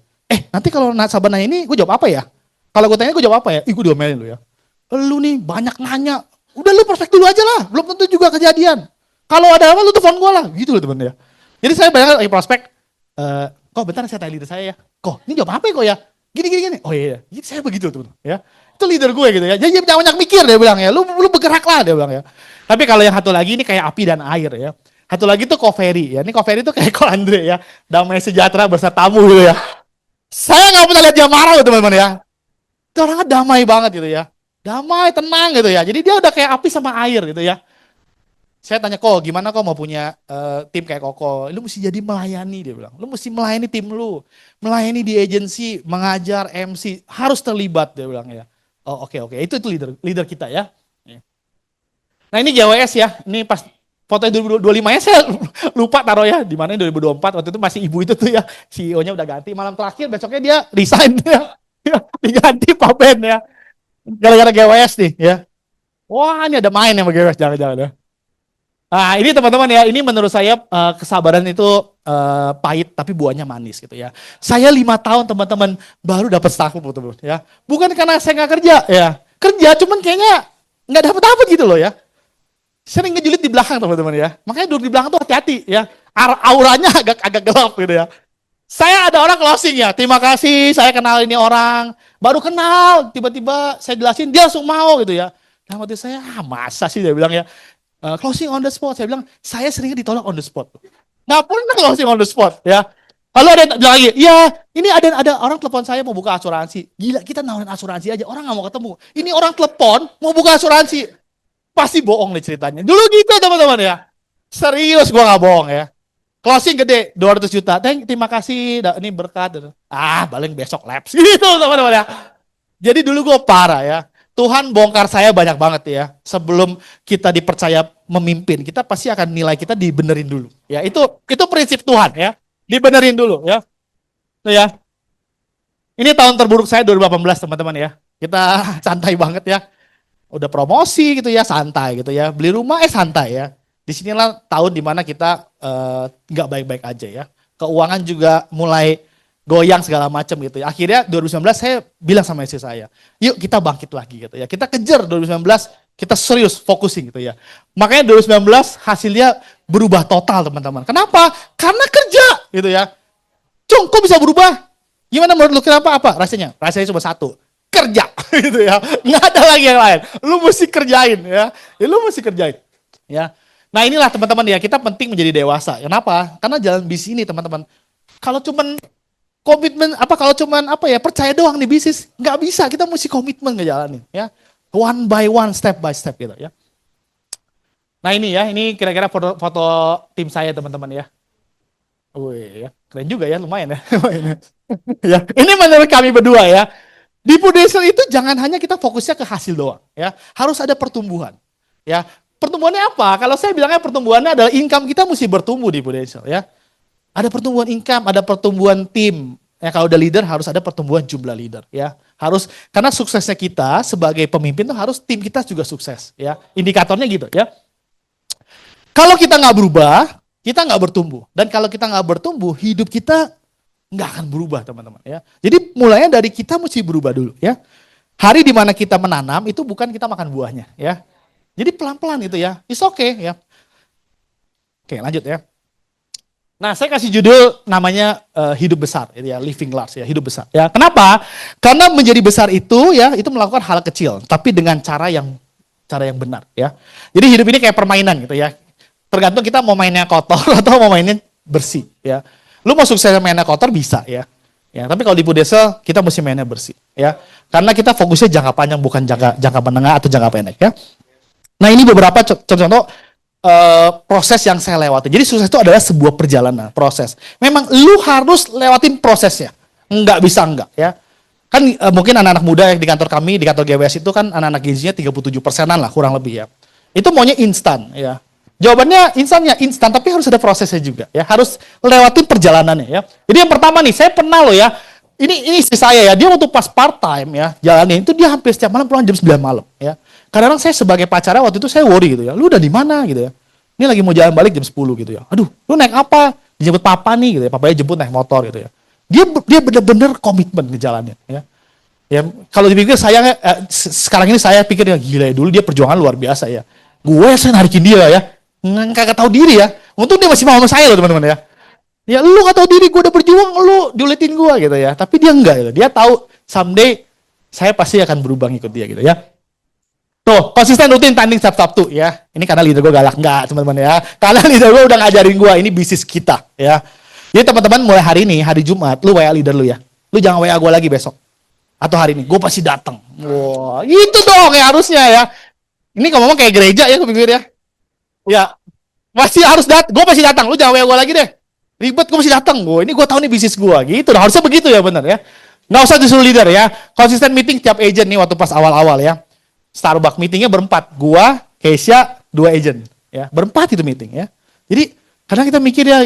Nanti kalau nasabah nanya ini gua jawab apa ya? Kalau gua tanya gua jawab apa ya? Gua diomelin lu ya. Lu nih banyak nanya. Udah lu prospek dulu aja lah, belum tentu juga kejadian. Kalau ada apa lu telepon gua lah, gitu loh teman ya. Jadi saya banyak lagi prospek kok bentar saya tanya leader saya ya. Kok ini jawab apa ya kok ya? Gini. Oh iya. Jadi saya begitu tuh ya. Itu leader gue gitu ya. Jadi jangan banyak mikir dia bilang ya. Lu bergerak lah dia bilang ya. Tapi kalau yang satu lagi ini kayak api dan air ya. Satu lagi tuh Koferi ya. Ini Koferi tuh kayak Ko Andre ya. Damai sejahtera bersama tamu gitu ya. Saya nggak pernah lihat dia marah loh teman-teman ya. Itu orangnya damai banget gitu ya. Damai, tenang gitu ya. Jadi dia udah kayak api sama air gitu ya. Saya tanya kok gimana kok mau punya tim kayak Koko? Lu mesti jadi melayani dia bilang. Lu mesti melayani tim lu. Melayani di agensi, mengajar, MC, harus terlibat dia bilang ya. Oh oke. Itu leader kita ya. Nah ini JWS ya. Ini pas foto 2025 ya saya lupa taruh ya. Di mana 2024 waktu itu masih ibu itu tuh ya. CEO-nya udah ganti. Malam terakhir besoknya dia resign ya. Diganti Pak Ben ya. Gara-gara GWS nih ya. Wah ini ada main sama GWS jangan-jangan ya. Nah ini teman-teman ya, ini menurut saya kesabaran itu pahit tapi buahnya manis gitu ya. Saya 5 tahun teman-teman baru dapat staff teman-teman ya. Bukan karena saya nggak kerja ya, kerja cuman kayaknya nggak dapat gitu loh ya. Sering ngejulit di belakang teman-teman ya. Makanya duduk di belakang tuh hati-hati ya. Auranya agak gelap gitu ya. Saya ada orang closing ya, terima kasih saya kenal ini orang. Baru kenal, tiba-tiba saya jelasin dia langsung mau gitu ya. Nah waktu saya masa sih dia bilang ya. Closing on the spot, saya bilang, saya seringnya ditolak on the spot. Nggak pernah closing on the spot, ya. Lalu ada yang bilang lagi, ya ini ada orang telepon saya mau buka asuransi. Gila, kita nawarin asuransi aja, orang nggak mau ketemu. Ini orang telepon mau buka asuransi. Pasti bohong nih ceritanya. Dulu gitu teman-teman ya. Serius gua nggak bohong ya. Closing gede, 200 juta. Terima kasih, ini berkat. Paling besok laps. Gitu teman-teman ya. Jadi dulu gua parah ya. Tuhan bongkar saya banyak banget ya. Sebelum kita dipercaya memimpin, kita pasti akan nilai kita dibenerin dulu. Ya, itu prinsip Tuhan ya. Dibenerin dulu ya. Tuh ya. Ini tahun terburuk saya 2018 teman-teman ya. Kita santai banget ya. Udah promosi gitu ya, santai gitu ya. Beli rumah santai ya. Disinilah tahun dimana kita nggak baik-baik aja ya. Keuangan juga mulai goyang segala macam gitu ya. Akhirnya 2019 saya bilang sama istri saya, yuk kita bangkit lagi gitu ya. Kita kejar 2019, kita serius fokusin gitu ya. Makanya 2019 hasilnya berubah total teman-teman. Kenapa? Karena kerja gitu ya. Cung, kok bisa berubah? Gimana menurut lu kenapa apa? Rasanya cuma satu, kerja gitu ya. Nggak ada lagi yang lain. Lu mesti kerjain ya. Lu mesti kerjain ya. Nah inilah teman-teman ya, kita penting menjadi dewasa. Kenapa? Karena jalan bisnis ini teman-teman, kalau cuman komitmen kalau cuman percaya doang nih bisnis, nggak bisa. Kita mesti komitmen ngejalanin ya, one by one, step by step gitu ya. Nah ini ya, ini kira-kira foto tim saya teman-teman ya. Wih ya, keren juga ya, lumayan ya. Ya, ini menurut kami berdua ya. Di Budesel itu jangan hanya kita fokusnya ke hasil doang ya, harus ada pertumbuhan ya. Pertumbuhannya apa? Kalau saya bilangnya pertumbuhannya adalah income kita mesti bertumbuh di Budesel ya. Ada pertumbuhan income, ada pertumbuhan tim. Ya, kalau udah leader harus ada pertumbuhan jumlah leader ya. Harus, karena suksesnya kita sebagai pemimpin tuh harus tim kita juga sukses ya. Indikatornya gitu ya. Kalau kita nggak berubah, kita nggak bertumbuh. Dan kalau kita nggak bertumbuh, hidup kita nggak akan berubah teman-teman ya. Jadi mulainya dari kita mesti berubah dulu ya. Hari dimana kita menanam itu bukan kita makan buahnya ya. Jadi pelan-pelan itu ya, it's okay ya. Oke lanjut ya. Nah saya kasih judul namanya hidup besar, ya, living large ya, hidup besar. Ya kenapa? Karena menjadi besar itu ya, itu melakukan hal kecil, tapi dengan cara yang benar ya. Jadi hidup ini kayak permainan gitu ya. Tergantung kita mau mainnya kotor atau mau mainnya bersih ya. Lu mau sukses mainnya kotor bisa ya. Ya tapi kalau di Budesel kita mesti mainnya bersih ya. Karena kita fokusnya jangka panjang bukan jangka menengah atau jangka pendek ya. Nah ini beberapa contoh proses yang saya lewati. Jadi sukses itu adalah sebuah perjalanan, proses. Memang lu harus lewatin prosesnya. Enggak bisa enggak ya. Kan mungkin anak-anak muda yang di kantor kami, di kantor GWS itu kan anak-anak Gen-nya 37%-an lah kurang lebih ya. Itu maunya instan ya. Jawabannya instan, tapi harus ada prosesnya juga ya. Harus lewatin perjalanannya ya. Jadi yang pertama nih, saya pernah loh ya. Ini istri saya ya, dia waktu pas part time ya, jalanin itu dia hampir setiap malam pulang jam 9 malam ya. Kadang-kadang saya sebagai pacarnya waktu itu saya worry gitu ya. Lu udah di mana gitu ya. Ini lagi mau jalan balik jam 10 gitu ya. Aduh, lu naik apa? Dijemput papa nih gitu ya. Papanya jemput naik motor gitu ya. Dia bener-bener komitmen ke jalannya ya. Ya, kalau dipikir saya sekarang ini saya pikir ya gila ya, dulu dia perjuangan luar biasa ya. Saya narikin dia ya. Kagak tahu diri ya. Untung dia masih mau sama saya loh teman-teman ya. Ya lu gak tahu diri, gue udah berjuang, lu diuletin gue gitu ya. Tapi dia enggak gitu. Dia tahu someday saya pasti akan berubah ngikut dia gitu ya. Tuh, konsisten rutin tanding setiap Sabtu ya. Ini karena leader gue galak, enggak teman-teman ya. Karena leader gue udah ngajarin gue, ini bisnis kita ya. Jadi teman-teman mulai hari ini, hari Jumat, lu WA leader lu ya. Lu jangan WA gue lagi besok. Atau hari ini, gue pasti datang. Wah, itu dong ya harusnya ya. Ini ngomong kayak gereja ya, gue pikir ya. Ya, pasti harus gue pasti datang. Lu jangan WA gue lagi deh. Ribet, gue pasti datang. Ini gue tahu nih bisnis gue. Gitu, harusnya begitu ya benar ya. Nggak usah disuruh leader ya. Konsisten meeting tiap agent nih waktu pas awal-awal ya. Starbucks meetingnya berempat. Gua, Keisha, 2 agent. Ya, berempat itu meeting ya. Jadi, kadang kita mikir ya,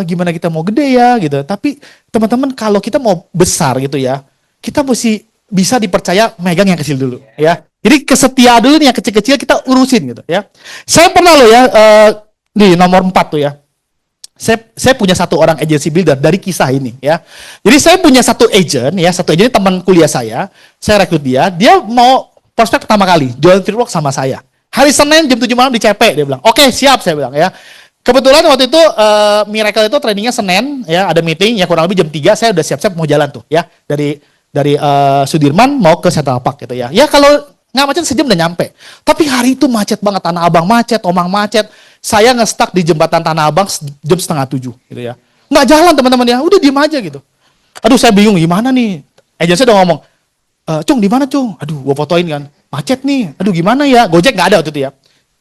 gimana kita mau gede ya gitu. Tapi teman-teman kalau kita mau besar gitu ya, kita mesti bisa dipercaya megang yang kecil dulu ya. Jadi kesetia dulu nih yang kecil-kecil kita urusin gitu ya. Saya pernah loh ya, di nomor 4 tuh ya. Saya punya satu orang agency builder dari kisah ini ya. Jadi saya punya satu agent ini teman kuliah saya rekrut dia mau prospek pertama kali jualan Fieldwork sama saya. Hari Senin jam 7 malam di CP dia bilang. Oke, siap saya bilang ya. Kebetulan waktu itu Miracle itu trainingnya Senin ya, ada meeting ya kurang lebih jam 3 saya udah siap-siap mau jalan tuh ya dari Sudirman mau ke Central Park gitu ya. Ya kalau nggak macet sejam udah nyampe. Tapi hari itu macet banget, Tanah Abang macet, Omang macet. Saya nge-stuck di jembatan Tanah Abang jam 6:30 gitu ya. Nggak jalan teman-teman ya, udah diem aja gitu. Aduh saya bingung gimana nih. Agensi udah ngomong, Cung di mana Cung? Aduh gua fotoin kan, macet nih. Aduh gimana ya? Gojek nggak ada waktu itu ya.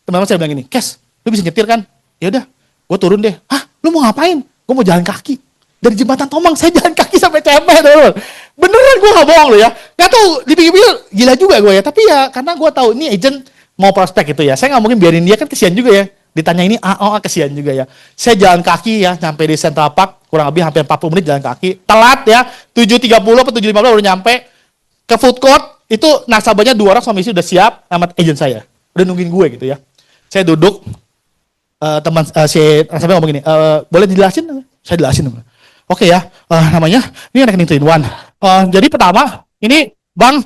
Teman-teman saya bilang gini, Kes, lu bisa nyetir kan? Ya udah, gua turun deh. Hah, lu mau ngapain? Gua mau jalan kaki. Dari jembatan Tomang saya jalan kaki sampai CP teman-teman. Beneran gue gak bohong loh ya. Gak tau dipikir-pikir gila juga gue ya. Tapi ya karena gue tahu ini agent mau prospek itu ya. Saya gak mungkin biarin dia kan kesian juga ya. Ditanya ini kesian juga ya. Saya jalan kaki ya sampai di Central Park kurang lebih hampir 40 menit jalan kaki. Telat ya 7.30 atau 7.15 baru nyampe ke food court. Itu nasabahnya 2 orang suami istri udah siap sama agent saya. Udah nungguin gue gitu ya. Saya duduk teman si nasabahnya ngomong gini, boleh dijelasin? Saya jelasin. Oke ya, namanya ini rekening 3-in-1. Jadi pertama, ini bang,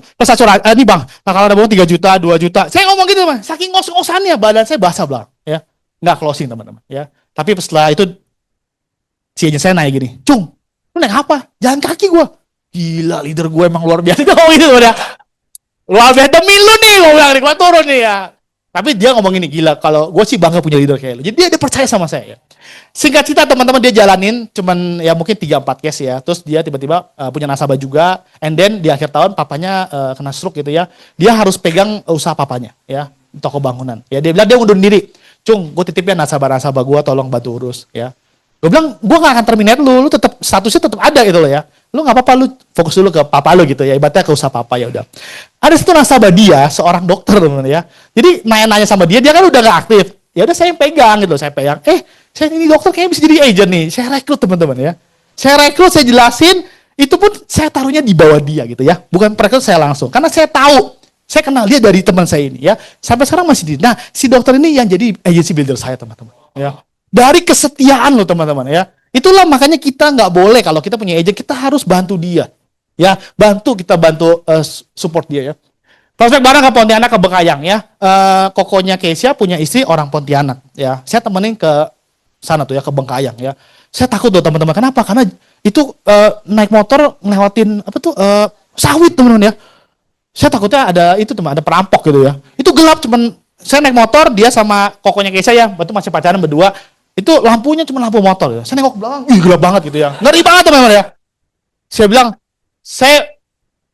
ini bang, nah kalau ada bohong 3 juta, 2 juta. Saya ngomong gitu, Mas. Saking ngos-ngosannya, badan saya basah belang. Ya. Nggak closing, teman-teman. Ya. Tapi setelah itu, si agent saya nanya gini, Cung, lu naik apa? Jalan kaki gue. Gila, leader gue emang luar biasa. Gitu, ya. Luar biasa, demi lu nih, gue bilang, gue turun nih ya. Tapi dia ngomong ini, gila, kalau gue sih bangga punya leader kayak lu. Jadi dia percaya sama saya ya. Singkat cerita teman-teman, dia jalanin cuman ya mungkin 3-4 case ya. Terus dia tiba-tiba punya nasabah juga. And then di akhir tahun papanya kena stroke gitu ya. Dia harus pegang usaha papanya ya, toko bangunan. Ya dia bilang dia ngundurin diri. Cung, gue titipin nasabah-nasabah gue, tolong bantu urus ya. Gue bilang, gue gak akan terminate lu tetap statusnya tetap ada gitu loh ya. Lu gak apa-apa, lu fokus dulu ke papa lu gitu ya, ibaratnya ke usaha papa ya udah. Ada satu nasabah dia, seorang dokter teman-teman ya. Jadi nanya-nanya sama dia kan udah gak aktif. Ya udah saya yang pegang gitu, saya pegang. Saya ini dokter kayaknya bisa jadi agent nih. Saya rekrut teman-teman ya. Saya rekrut, saya jelasin, itu pun saya taruhnya di bawah dia gitu ya. Bukan perekrut saya langsung, karena saya tahu. Saya kenal dia dari teman saya ini ya. Sampai sekarang masih di. Nah, si dokter ini yang jadi agency builder saya teman-teman ya. Dari kesetiaan loh teman-teman ya. Itulah makanya kita nggak boleh kalau kita punya agent, kita harus bantu dia. Ya, kita bantu support dia ya. Prospek barang ke Pontianak ke Bengkayang ya. Kokonya Kesia punya istri orang Pontianak ya. Saya temenin ke sana tuh ya, ke Bengkayang ya. Saya takut tuh teman-teman. Kenapa? Karena itu naik motor ngelewatin sawit teman-teman ya. Saya takutnya ada ada perampok gitu ya. Itu gelap, cuman saya naik motor, dia sama kokonya Kesia ya, waktu masih pacaran berdua. Itu lampunya cuma lampu motor ya. Saya nengok ke belakang, gelap banget gitu ya. Ngeri banget teman-teman ya. Saya bilang, saya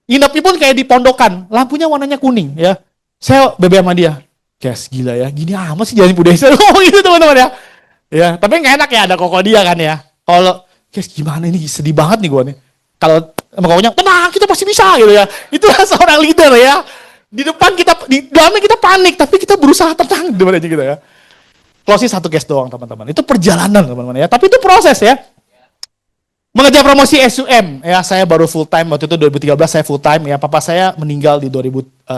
nginepnya pun kayak di pondokan, lampunya warnanya kuning ya. Saya BB sama dia. Guys, gila ya. Gini amat sih jalan Pudesa. Ngomong gitu teman-teman ya. Ya, tapi nggak enak ya, ada koko dia kan ya. Kalau, guys gimana ini, sedih banget nih gue nih. Kalau sama kokonya, tenang, kita pasti bisa gitu ya. Itulah seorang leader ya. Di dalamnya kita panik, tapi kita berusaha tenang di depan aja gitu ya. Closing satu case doang teman-teman. Itu perjalanan teman-teman ya. Tapi itu proses ya. Mengejar promosi SUM ya, saya baru full time waktu itu 2013 saya full time ya. Papa saya meninggal di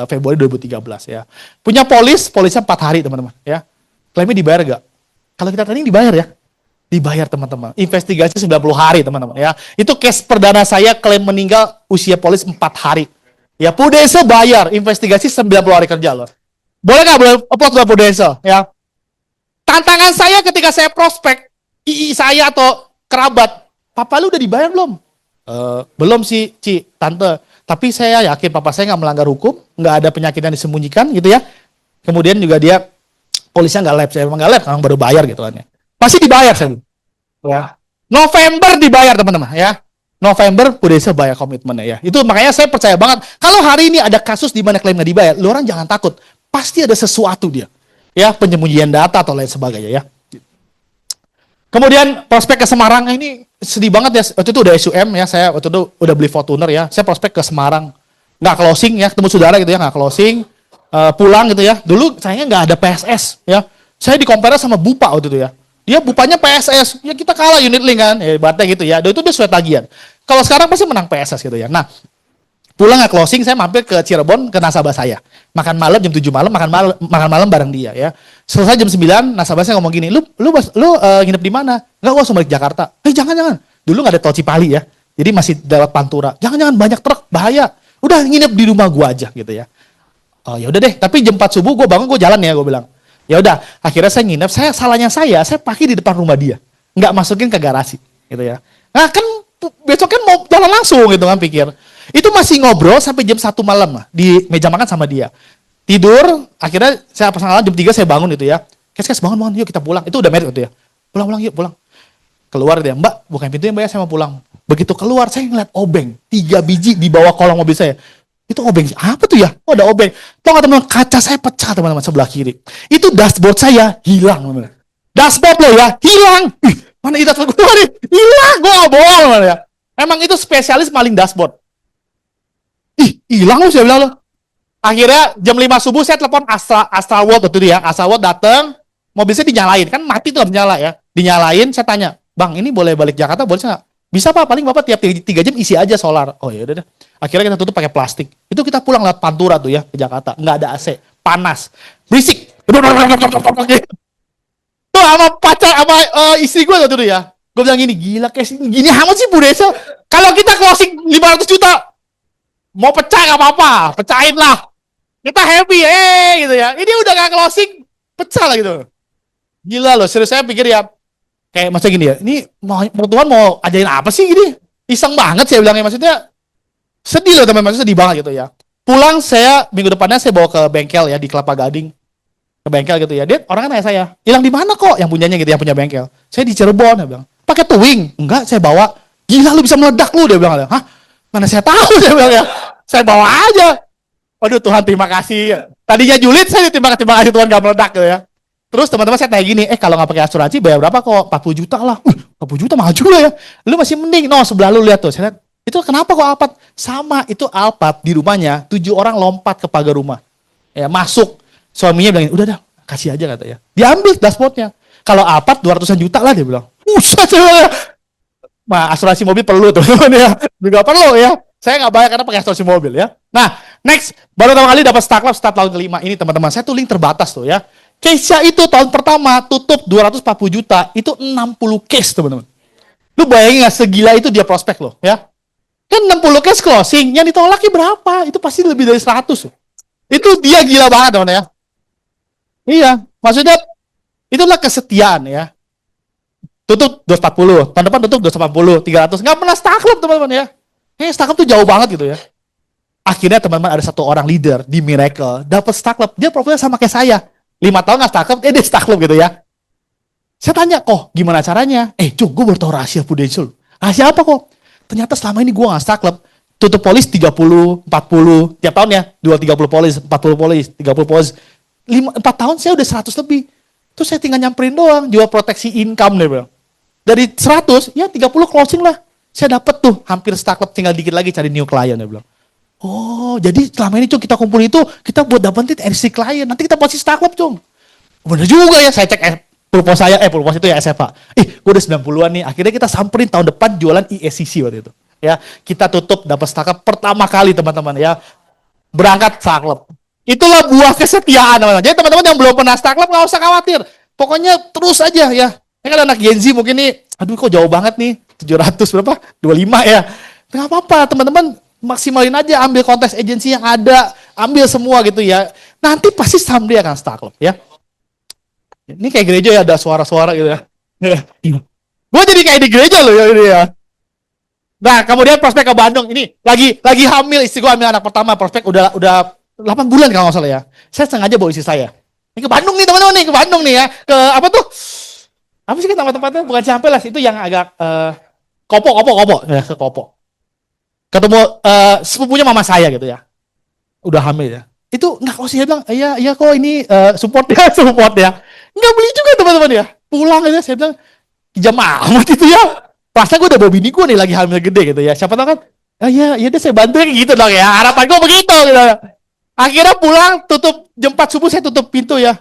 Februari 2013 ya. Punya polisnya 4 hari teman-teman ya. Klaimnya dibayar gak? Kalau kita training dibayar ya. Dibayar teman-teman. Investigasi 90 hari teman-teman ya. Itu case perdana saya klaim meninggal usia polis 4 hari. Ya Pudesa bayar investigasi 90 hari kerja loh. Boleh nggak boleh upload ke Pudesa ya? Tantangan saya ketika saya prospek II saya atau kerabat, papa lu udah dibayar belum? Belum sih, Ci, tante. Tapi saya yakin papa saya nggak melanggar hukum, nggak ada penyakit yang disembunyikan gitu ya. Kemudian juga dia polisnya nggak lab, saya memang nggak lab, memang baru bayar gitu kan ya. Pasti dibayar saya. Ya. November dibayar teman-teman ya. November Pudesa bayar komitmennya ya. Itu makanya saya percaya banget. Kalau hari ini ada kasus di mana klaim nggak dibayar, lu orang jangan takut. Pasti ada sesuatu dia. Ya, penyembunyian data atau lain sebagainya ya. Kemudian prospek ke Semarang, ini sedih banget ya. Waktu itu udah SUM ya, saya waktu itu udah beli Fortuner ya. Saya prospek ke Semarang, nggak closing ya, ketemu saudara gitu ya, nggak closing, pulang gitu ya. Dulu sayangnya nggak ada PSS ya. Saya di-compare sama Bupa waktu itu ya. Dia Bupanya PSS, ya kita kalah unit link kan, ya ibaratnya gitu ya. Itu dia sesuai tagihan. Kalau sekarang pasti menang PSS gitu ya. Nah, pulang nggak closing, saya mampir ke Cirebon ke nasabah saya. Makan malam jam 7 malam, makan malam bareng dia ya. Selesai jam 9, nasabah saya ngomong gini, lu nginep di mana? Enggak, gua langsung balik Jakarta. Jangan. Dulu nggak ada tol Cipali ya. Jadi masih lewat Pantura. Jangan banyak truk, bahaya. Udah nginep di rumah gua aja gitu ya. Oh ya udah deh, tapi jam 4 subuh gua bangun, gua jalan ya, gua bilang. Ya udah, akhirnya saya nginep, saya parkir di depan rumah dia. Nggak masukin ke garasi gitu ya. Nah, kan besok kan mau jalan langsung gitu kan pikir. Itu masih ngobrol sampai jam 1 malam lah, di meja makan sama dia. Tidur, akhirnya saya pasang alarm jam 3 saya bangun itu ya. Kes bangun, yuk kita pulang. Itu udah merit gitu ya. Pulang, yuk pulang. Keluar dia, Mbak, bukain pintunya Mbak ya, saya mau pulang. Begitu keluar, saya ngeliat obeng. 3 biji di bawah kolong mobil saya. Itu obeng, apa tuh ya? Oh ada obeng. Tahu nggak teman-teman, kaca saya pecah teman-teman sebelah kiri. Itu dashboard saya hilang teman-teman. Dashboard loh ya, hilang. Mana itu dashboard gue nih? Hilang, gue nggak bohong teman-teman ya. Emang itu spesialis maling dashboard. Hilang loh saya bilang loh. Akhirnya jam 5 subuh saya telepon Astra World waktu itu ya. Astra World datang, mobil saya dinyalain. Kan mati tuh nyala ya. Dinyalain, saya tanya, Bang ini boleh balik Jakarta, boleh nggak? Bisa Pak, paling Bapak tiap 3 jam isi aja solar. Oh ya udah deh. Akhirnya kita tutup pakai plastik. Itu kita pulang lewat Pantura tuh ya ke Jakarta. Nggak ada AC, panas, berisik. Tuh sama pacar sama istri gue tuh ya. Gue bilang gila kayak gini amat sih Pudesa. Kalau kita closing 500 juta, mau pecah nggak apa-apa, pecahin lah. Kita happy gitu ya. Ini udah nggak closing, pecah lah gitu. Gila loh, serius saya pikir ya. Kayak maksudnya gini ya, ini Tuhan mau ajarin apa sih gini? Iseng banget saya bilangnya, maksudnya sedih loh teman-teman, sedih banget gitu ya. Pulang saya, minggu depannya saya bawa ke bengkel ya di Kelapa Gading. ke bengkel gitu ya. Dia orang kan nanya saya, hilang di mana kok yang punyanya gitu, yang punya bengkel. Saya di Cirebon, dia bilang. Pakai towing? Enggak, saya bawa. Gila lu bisa meledak lu, dia bilang. Hah? Mana saya tahu, dia bilang ya. Saya bawa aja. Waduh Tuhan terima kasih. Tadinya julid, saya terima kasih Tuhan gak meledak gitu ya. Terus teman-teman saya tanya gini, kalau nggak pakai asuransi bayar berapa kok? 40 juta lah. 40 juta mahal juga ya. Lu masih mending. No, sebelah lu lihat tuh. Saya lihat, itu kenapa kok Alphard? Sama, itu Alphard di rumahnya, 7 orang lompat ke pagar rumah. Ya, masuk. Suaminya bilang, udah dah, kasih aja katanya. Diambil dashboardnya. Kalau Alphard 200-an juta lah dia bilang. Usah saya. Nah, asuransi mobil perlu teman-teman ya. Juga perlu ya. Saya nggak bayar karena pakai asuransi mobil ya. Nah, next. Baru pertama kali dapat Star Club start tahun kelima. Ini teman-teman, saya tuh link terbatas tuh ya. Case-nya itu tahun pertama tutup 240 juta. Itu 60 case teman-teman. Lu bayangin nggak segila itu dia prospek loh ya. Kan 60 case closing. Yang ditolaknya berapa? Itu pasti lebih dari 100. Itu dia gila banget teman-teman ya. Iya. Maksudnya itulah kesetiaan ya. Tutup 240. Tahun depan tutup 280. 300. Nggak pernah Star Club teman-teman ya. Star Club tuh jauh banget gitu ya. Akhirnya teman-teman ada satu orang leader di Miracle. Dapat Star Club. Dia profilnya sama kayak saya. 5 tahun nggak Star Club, dia Star Club gitu ya. Saya tanya, kok gimana caranya? Gue baru tahu rahasia Prudential. Rahasia apa kok? Ternyata selama ini gue nggak Star Club. Tutup polis 30, 40, tiap tahun ya. 30 polis, 40 polis, 30 polis. 4 tahun saya udah 100 lebih. Terus saya tinggal nyamperin doang, jual proteksi income deh bang. Dari 100, ya 30 closing lah. Saya dapat tuh, hampir Star Club, tinggal dikit lagi cari new client dia bilang. Oh, jadi selama ini Cung kita kumpul itu, kita buat dapetin RC klien. Nanti kita buat si Star Club, Cung. Bener juga ya, saya cek purpose saya, purpose itu ya SFA. Gue udah 90-an nih. Akhirnya kita samperin tahun depan jualan ISCC waktu itu. Ya, kita tutup dapat Star Club pertama kali teman-teman ya. Berangkat Star Club. Itulah buah kesetiaan teman-teman. Jadi teman-teman yang belum pernah Star Club nggak usah khawatir. Pokoknya terus aja ya. Ini kalau anak Gen Z mungkin nih, aduh kok jauh banget nih. 700 berapa? 25 ya. Nggak apa-apa teman-teman. Maksimalin aja, ambil kontes agensi yang ada, ambil semua gitu ya. Nanti pasti someday akan Star Club ya. Ini kayak gereja ya, ada suara-suara gitu ya. Gue jadi kayak di gereja loh ya ini ya. Nah, kemudian prospek ke Bandung. Ini lagi hamil, istri gue hamil anak pertama, prospek udah 8 bulan kalau nggak salah ya. Saya sengaja bawa istri saya. Ini ke Bandung nih teman-teman nih, ke Bandung nih ya. Ke apa tuh? Apa sih kan tempat-tempatnya? Bukan Ciamplas, itu yang agak Kopo ya, ke Kopo. Ketemu sepupunya mama saya gitu ya. Udah hamil ya. Itu nggak kok sih, dia bilang, iya kok ini support ya. Nggak beli juga teman-teman ya. Pulang aja, saya bilang, jam amat itu ya. Perasaan gue udah bawa bini gue nih lagi hamil gede gitu ya. Siapa tahu kan, iya deh saya bantu gitu dong ya. Harapan gue begitu gitu. Akhirnya pulang, tutup jam 4 subuh saya tutup pintu ya.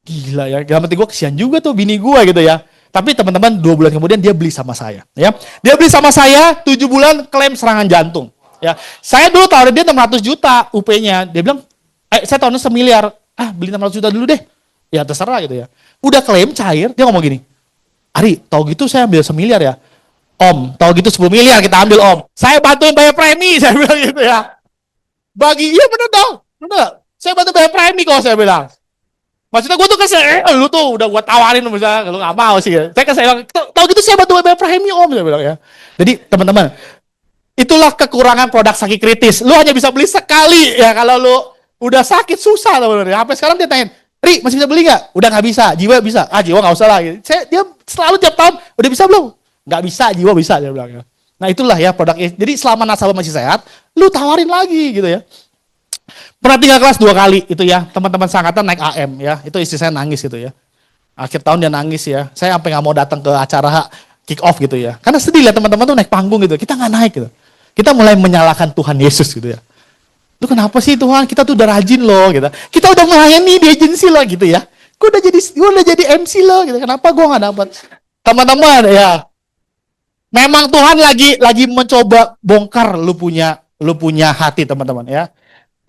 Gila ya, dalam hati gue kesian juga tuh bini gue gitu ya. Tapi teman-teman 2 bulan kemudian dia beli sama saya ya. Dia beli sama saya 7 bulan klaim serangan jantung ya. Saya dulu tawarin dia 600 juta UP-nya. Dia bilang, saya tawarin 1 miliar. Beli 600 juta dulu deh. Ya terserah gitu ya. Udah klaim cair, dia ngomong gini. Ari, tau gitu saya ambil 1 miliar ya. Om, tau gitu 10 miliar kita ambil om. Saya bantuin bayar premi, saya bilang gitu ya. Iya bener dong. Bener. Saya bantu bayar premi kok saya bilang. Maksudnya gue tuh kesel, lu tuh udah gue tawarin misalnya, lu gak mau sih. Saya kesel, tau gitu saya bantu bayar premi om, saya bilang ya. Jadi teman-teman, itulah kekurangan produk sakit kritis. Lu hanya bisa beli sekali ya, kalau lu udah sakit susah teman-teman. Sampai sekarang dia tanya, Ri masih bisa beli gak? Udah gak bisa, jiwa bisa. Jiwa gak usah lah. Dia selalu tiap tahun, udah bisa belum? Gak bisa, jiwa bisa, dia bilang ya. Nah itulah ya produknya. Jadi selama nasabah masih sehat, lu tawarin lagi gitu ya. Pernah tinggal kelas 2 kali itu ya, teman-teman seangkatan naik AM ya, itu istri saya nangis gitu ya. Akhir tahun dia nangis ya, saya sampai nggak mau datang ke acara kick off gitu ya, karena sedih lihat teman-teman tuh naik panggung gitu, kita nggak naik gitu. Kita mulai menyalahkan Tuhan Yesus gitu ya. Lu kenapa sih Tuhan, kita tuh udah rajin loh gitu, kita udah melayani di agensi loh gitu ya. Gue udah jadi MC loh gitu, kenapa gue nggak dapat? Teman-teman ya, memang Tuhan lagi mencoba bongkar lu punya hati teman-teman ya.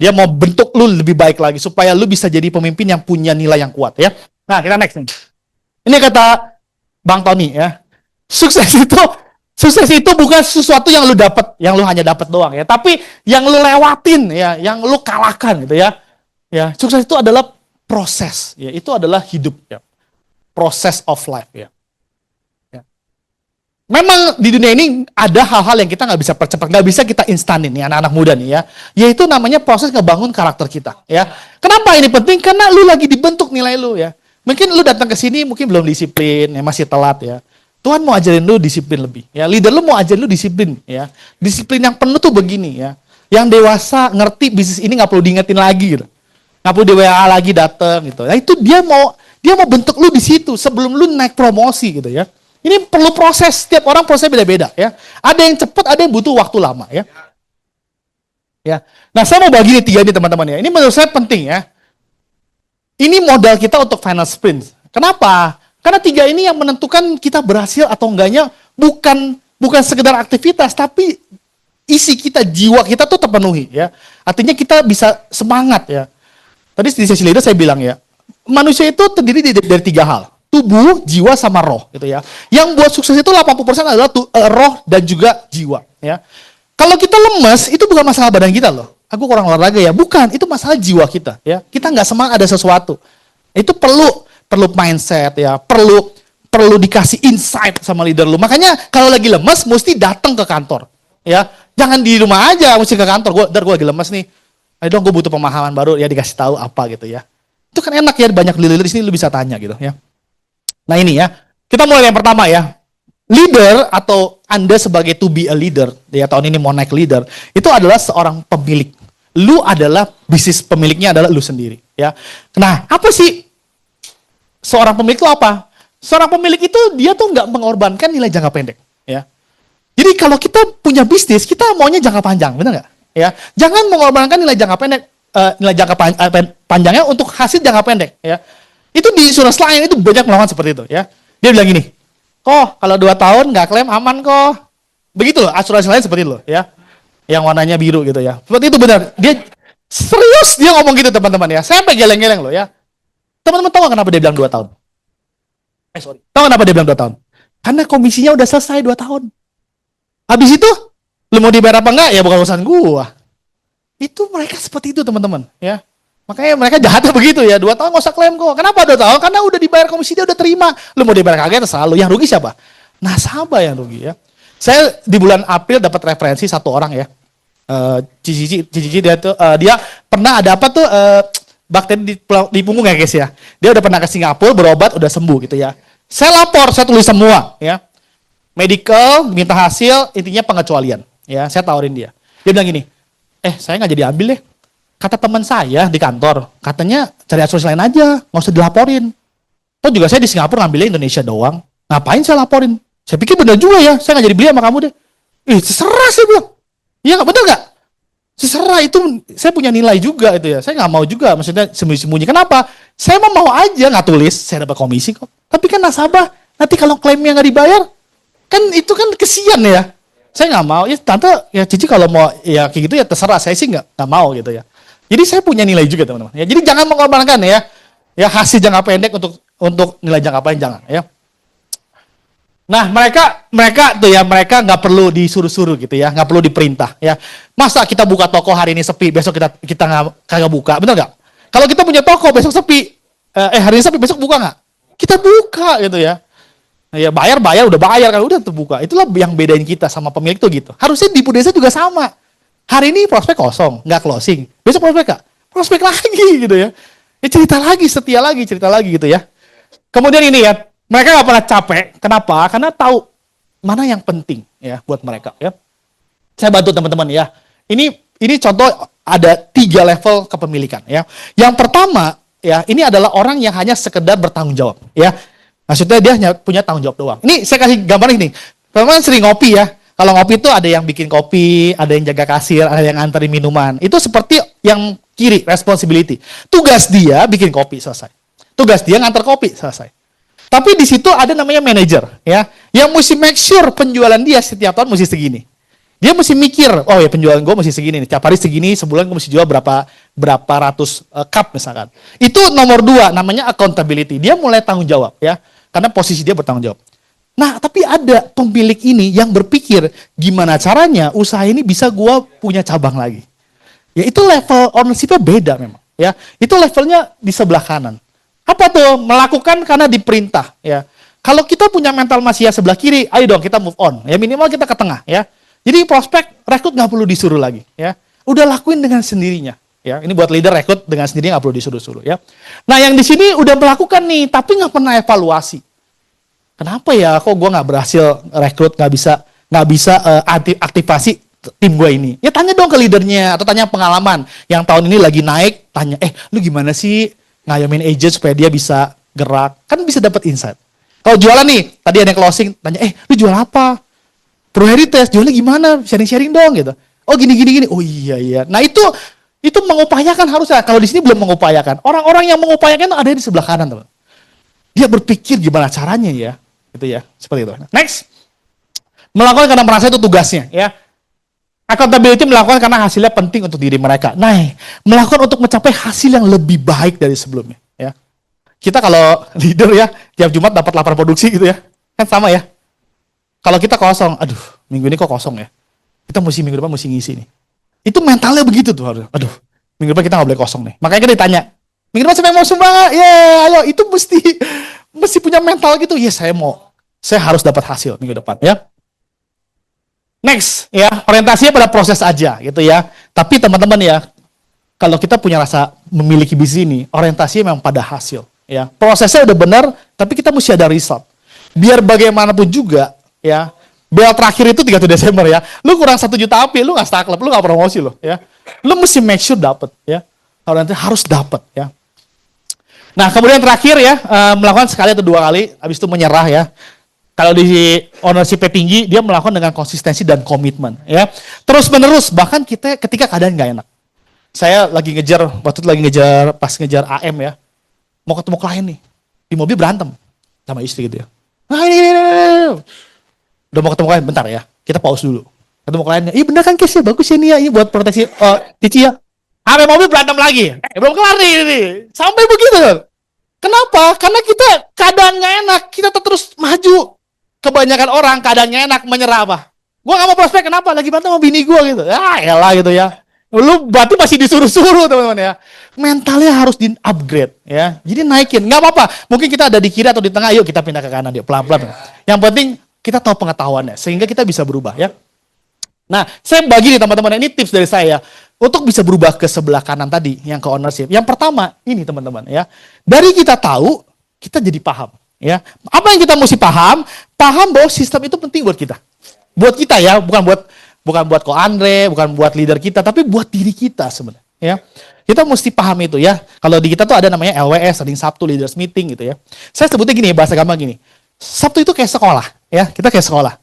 Dia mau bentuk lu lebih baik lagi supaya lu bisa jadi pemimpin yang punya nilai yang kuat ya. Nah, kita next nih. Ini kata Bang Tony ya. Sukses itu bukan sesuatu yang lu dapat, yang lu hanya dapat doang ya, tapi yang lu lewatin ya, yang lu kalahkan gitu ya. Ya, sukses itu adalah proses ya, itu adalah hidup ya. Process of life ya. Ya. memang di dunia ini ada hal-hal yang kita nggak bisa percepat, nggak bisa kita instanin nih anak-anak muda nih ya. Yaitu namanya proses ngebangun karakter kita ya. Kenapa ini penting? Karena lu lagi dibentuk nilai lu ya. Mungkin lu datang ke sini mungkin belum disiplin, ya masih telat ya. Tuhan mau ajarin lu disiplin lebih ya. Leader lu mau ajarin lu disiplin ya. Disiplin yang penuh tuh begini ya. Yang dewasa ngerti bisnis ini nggak perlu diingetin lagi gitu. Nggak perlu di WA lagi datang gitu. Nah itu dia mau bentuk lu di situ sebelum lu naik promosi gitu ya. Ini perlu proses, setiap orang prosesnya beda-beda ya. Ada yang cepat, ada yang butuh waktu lama ya. Ya. Nah, saya mau bagi ini 3 nih teman-teman ya. Ini menurut saya penting ya. Ini modal kita untuk final sprint. Kenapa? Karena 3 ini yang menentukan kita berhasil atau enggaknya bukan sekedar aktivitas, tapi isi kita, jiwa kita tuh terpenuhi ya. Artinya kita bisa semangat ya. Tadi di sesi leader saya bilang ya, manusia itu terdiri dari 3 hal. Tubuh, jiwa, sama roh gitu ya. Yang buat sukses itu 80% adalah roh dan juga jiwa ya. Kalau kita lemes, itu bukan masalah badan kita loh. Aku kurang olahraga ya, bukan. Itu masalah jiwa kita ya. Kita nggak semangat ada sesuatu. Itu perlu mindset ya, perlu dikasih insight sama leader lu. Makanya kalau lagi lemes, mesti datang ke kantor ya. Jangan di rumah aja, mesti ke kantor. Gue lagi lemes nih. Ayo dong, gue butuh pemahaman baru ya, dikasih tahu apa gitu ya. Itu kan enak ya, banyak leader di sini lu bisa tanya gitu ya. Nah ini ya, kita mulai yang pertama ya. Leader atau Anda sebagai to be a leader, ya tahun ini mau naik leader, itu adalah seorang pemilik. Lu adalah bisnis pemiliknya adalah lu sendiri. Ya. Nah, apa sih seorang pemilik itu apa? Seorang pemilik itu dia tuh nggak mengorbankan nilai jangka pendek. Ya. Jadi kalau kita punya bisnis, kita maunya jangka panjang, benar nggak? Ya, jangan mengorbankan nilai jangka pendek, panjangnya untuk hasil jangka pendek. Ya. Itu di insurance lain itu banyak melakukan seperti itu ya. Dia bilang gini, kok kalau 2 tahun nggak klaim aman kok. Begitu loh, asuransi lain seperti itu loh ya. Yang warnanya biru gitu ya. Seperti itu benar. Dia serius dia ngomong gitu teman-teman ya. Saya sampai geleng-geleng loh ya. Teman-teman tahu kenapa dia bilang 2 tahun? Tahu kenapa dia bilang 2 tahun? Karena komisinya udah selesai 2 tahun. Habis itu, lu mau dibayar apa enggak? Ya bukan urusan gua. Itu mereka seperti itu teman-teman ya. Makanya mereka jahatnya begitu ya, 2 tahun nggak usah klaim kok. Kenapa 2 tahun? Karena udah dibayar komisi, dia udah terima. Lu mau dibayar kagak terserah lu. Yang rugi siapa? Nasabah yang rugi ya. Saya di bulan April dapat referensi 1 orang ya. Cici dia pernah ada apa tuh bakteri di punggung ya guys ya. Dia udah pernah ke Singapura berobat udah sembuh gitu ya. Saya lapor, saya tulis semua ya. Medical, minta hasil, intinya pengecualian ya. Saya tawarin dia. Dia bilang gini, saya nggak jadi ambil deh. Kata teman saya di kantor, katanya cari asuransi lain aja, nggak usah dilaporin. Toh juga saya di Singapura ngambilnya Indonesia doang. Ngapain saya laporin? Saya pikir bener juga ya, saya nggak jadi beli sama kamu deh. Terserah saya bilang. Iya nggak bener nggak? Terserah itu, saya punya nilai juga itu ya. Saya nggak mau juga, maksudnya sembunyi-sembunyi. Kenapa? Saya mau aja nggak tulis, saya dapat komisi kok. Tapi kan nasabah, nanti kalau klaimnya nggak dibayar, kan itu kan kesian ya. Saya nggak mau. Ya tante, ya Cici kalau mau ya kayak gitu ya terserah. Saya sih nggak mau gitu ya. Jadi saya punya nilai juga teman-teman. Ya, jadi jangan mengorbankan ya. Ya hasil jangka pendek untuk nilai jangka panjang ya. Nah mereka tuh ya mereka nggak perlu disuruh-suruh gitu ya, nggak perlu diperintah ya. Masa kita buka toko hari ini sepi, besok kita kagak buka, bener nggak? Kalau kita punya toko besok sepi, hari ini sepi besok buka nggak? Kita buka gitu ya. Ya bayar udah bayar kan udah terbuka. Itulah yang bedain kita sama pemilik tuh gitu. Harusnya di Pudesa juga sama. Hari ini prospek kosong, nggak closing. Besok prospek nggak? Prospek lagi gitu ya. Ya cerita lagi gitu ya. Kemudian ini ya, mereka nggak pernah capek. Kenapa? Karena tahu mana yang penting ya buat mereka ya. Saya bantu teman-teman ya. Ini contoh ada 3 level kepemilikan ya. Yang pertama ya, ini adalah orang yang hanya sekedar bertanggung jawab ya. Maksudnya dia hanya punya tanggung jawab doang. Ini saya kasih gambar ini. Teman-teman sering ngopi ya. Kalau ngopi itu ada yang bikin kopi, ada yang jaga kasir, ada yang nganterin minuman. Itu seperti yang kiri, responsibility. Tugas dia bikin kopi, selesai. Tugas dia nganter kopi, selesai. Tapi di situ ada namanya manajer, ya, yang mesti make sure penjualan dia setiap tahun mesti segini. Dia mesti mikir, oh ya penjualan gue mesti segini nih, tiap hari segini, sebulan gue mesti jual berapa ratus cup misalkan. Itu nomor 2, namanya accountability. Dia mulai tanggung jawab, ya, karena posisi dia bertanggung jawab. Nah, tapi ada pemilik ini yang berpikir gimana caranya usaha ini bisa gua punya cabang lagi. Ya itu level ownership-nya beda memang. Ya, itu levelnya di sebelah kanan. Apa tuh? Melakukan karena diperintah. Ya, Kalau kita punya mental masih ya sebelah kiri, ayo dong kita move on. Ya minimal kita ke tengah ya. Jadi prospek rekrut nggak perlu disuruh lagi ya. Udah lakuin dengan sendirinya. Ya, ini buat leader rekrut dengan sendirinya nggak perlu disuruh-suruh ya. Nah yang di sini udah melakukan nih, tapi nggak pernah evaluasi. Kenapa ya? Kok gue nggak berhasil rekrut, nggak bisa aktivasi tim gue ini? Ya tanya dong ke leadernya atau tanya pengalaman. Yang tahun ini lagi naik, tanya, lu gimana sih ngayomin agent supaya dia bisa gerak? Kan bisa dapat insight. Kalau jualan nih, tadi ada yang closing, tanya, lu jual apa? Pro Heritage, jualnya gimana? Sharing-sharing dong gitu. Oh gini. Oh iya. Nah itu mengupayakan harusnya. Kalau di sini belum mengupayakan. Orang-orang yang mengupayakan itu ada di sebelah kanan, teman. Dia berpikir gimana caranya ya. Gitu ya, seperti itu. Next. Melakukan karena merasa itu tugasnya ya. Accountability melakukan karena hasilnya penting untuk diri mereka. Nah, melakukan untuk mencapai hasil yang lebih baik dari sebelumnya ya. Kita kalau leader ya, tiap Jumat dapat laporan produksi gitu ya. Kan sama ya. Kalau kita kosong, aduh, minggu ini kok kosong ya. Kita minggu depan mesti ngisi nih. Itu mentalnya begitu tuh. Aduh, minggu depan kita nggak boleh kosong nih. Makanya kita ditanya, minggu depan siapa yang mau sumbang? Ya, ayo, itu mesti punya mental gitu. Ya, saya mau. Saya harus dapat hasil minggu depan ya. Next, ya, orientasinya pada proses aja gitu ya. Tapi teman-teman ya, kalau kita punya rasa memiliki bisnis ini, orientasinya memang pada hasil. Ya, prosesnya udah benar, tapi kita mesti ada result. Biar bagaimanapun juga, ya, bel terakhir itu 31 Desember ya. Lu kurang 1 juta api, lu nggak start lu nggak promosi lo, ya. Lu mesti make sure dapet, ya. Harus dapet, ya. Nah, kemudian terakhir ya, melakukan sekali atau 2 kali, habis itu menyerah ya. Kalau di ownership tinggi, dia melakukan dengan konsistensi dan komitmen, ya. Terus menerus, bahkan kita ketika keadaan nggak enak. Saya waktu itu lagi ngejar AM ya. Mau ketemu klien nih, di mobil berantem sama istri gitu ya. Nah ini. Udah mau ketemu klien, bentar ya, kita pause dulu. Ketemu kliennya, iya bener kan case-nya, bagus ya nih ya, ini buat proteksi Cici ya. Sampai mobil berantem lagi, belum kelar nih. Sampai begitu. Kenapa? Karena kita keadaan nggak enak, kita terus maju. Kebanyakan orang keadaannya enak, menyerah apa? Gua nggak mau prospek, kenapa? Lagi berantem sama bini gua gitu. Elah gitu ya. Lu berarti masih disuruh-suruh teman-teman ya. Mentalnya harus di-upgrade ya. Jadi naikin, nggak apa-apa. Mungkin kita ada di kiri atau di tengah, yuk kita pindah ke kanan yuk, pelan-pelan. Yang penting kita tahu pengetahuannya, sehingga kita bisa berubah ya. Nah, saya bagi nih teman-teman, ini tips dari saya untuk bisa berubah ke sebelah kanan tadi, yang ke ownership. Yang pertama, ini teman-teman ya. Dari kita tahu, kita jadi paham ya. Apa yang kita mesti paham bahwa sistem itu penting buat kita. Buat kita ya, bukan buat Ko Andre, bukan buat leader kita, tapi buat diri kita sebenarnya ya. Kita mesti paham itu ya. Kalau di kita tuh ada namanya LWS, Senin Sabtu Leaders Meeting gitu ya. Saya sebutnya gini, bahasa gampang gini. Sabtu itu kayak sekolah ya, kita kayak sekolah.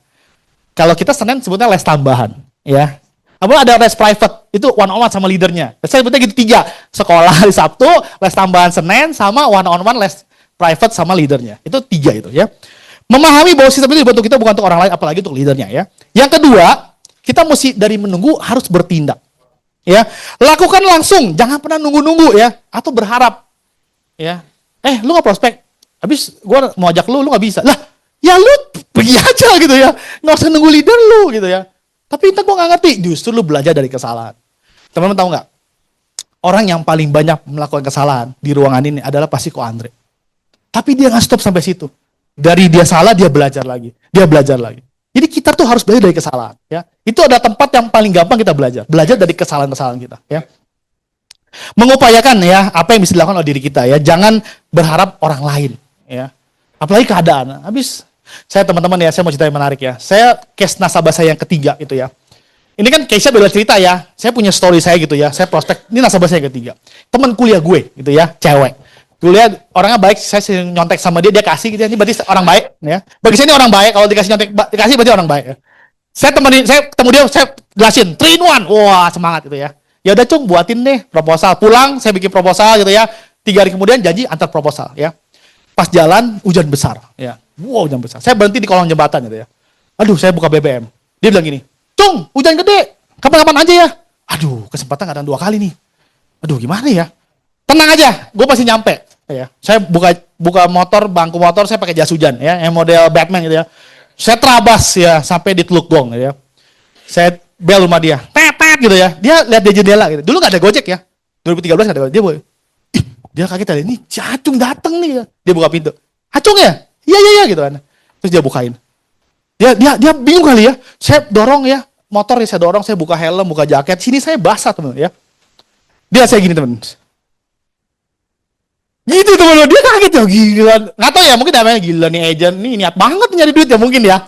Kalau kita Senin sebutnya les tambahan ya. Apalagi ada les private, itu one on one sama leadernya. Saya sebutnya gitu 3, sekolah di Sabtu, les tambahan Senin, sama one on one les private sama leadernya. Itu 3 itu ya. Memahami bahwa sistem itu dibentuk kita bukan untuk orang lain, apalagi untuk leadernya ya. Yang kedua, kita mesti dari menunggu harus bertindak. Ya, lakukan langsung, jangan pernah nunggu-nunggu ya, atau berharap. Ya, lu nggak prospek, habis gua mau ajak lu nggak bisa. Lah, ya lu pergi aja gitu ya, nggak usah nunggu leader lu gitu ya. Tapi entar gua nggak ngerti, justru lu belajar dari kesalahan. Teman-teman tahu nggak? Orang yang paling banyak melakukan kesalahan di ruangan ini adalah pasti Ko Andre. Tapi dia nggak stop sampai situ. Dari dia salah, dia belajar lagi. Jadi kita tuh harus belajar dari kesalahan. Ya. Itu ada tempat yang paling gampang kita belajar. Belajar dari kesalahan-kesalahan kita. Ya. Mengupayakan ya apa yang bisa dilakukan oleh diri kita. Ya. Jangan berharap orang lain. Ya. Apalagi keadaan. Habis, saya teman-teman ya, saya mau cerita yang menarik ya. Saya case nasabah saya yang ketiga itu ya. Ini kan case-nya beda cerita ya. Saya punya story saya gitu ya. Saya prospek, ini nasabah saya yang ketiga. Teman kuliah gue gitu ya, cewek. Gue lihat orangnya baik, saya sering nyontek sama dia kasih gitu ya. Ini berarti orang baik ya. Bagi saya ini orang baik, kalau dikasih nyontek dikasih berarti orang baik ya. Saya ketemu dia, saya jelasin 3 in 1. Wah, semangat gitu ya. Ya udah Cung, buatin deh proposal. Pulang, saya bikin proposal gitu ya. 3 hari kemudian janji antar proposal ya. Pas jalan hujan besar ya. Wow, hujan besar. Saya berhenti di kolong jembatan gitu ya. Aduh, saya buka BBM. Dia bilang gini, "Cung, hujan gede. Kapan-kapan aja ya." Aduh, kesempatan kadang 2 kali nih. Aduh, gimana ya? Tenang aja, gue pasti nyampe. Ya, saya buka motor, bangku motor, saya pakai jas hujan ya, yang model Batman gitu ya. Saya terabas ya sampai di Teluk Gong gitu ya. Saya bel rumah dia, tet gitu ya. Dia lihat di jendela gitu. Dulu nggak ada Gojek ya. 2013 nggak ada Gojek. Dia kaget tadi, ini Acung datang nih ya. Dia buka pintu. Acung ya? Iya gitu kan. Terus dia bukain. Dia bingung kali ya. Saya dorong ya, motor ya saya dorong, saya buka helm, buka jaket. Sini saya basah teman ya. Dia saya gini teman. Gitu teman, dia kaget ya, gila. Nggak tahu ya, mungkin namanya gila nih agent, nih niat banget nyari duit ya mungkin ya.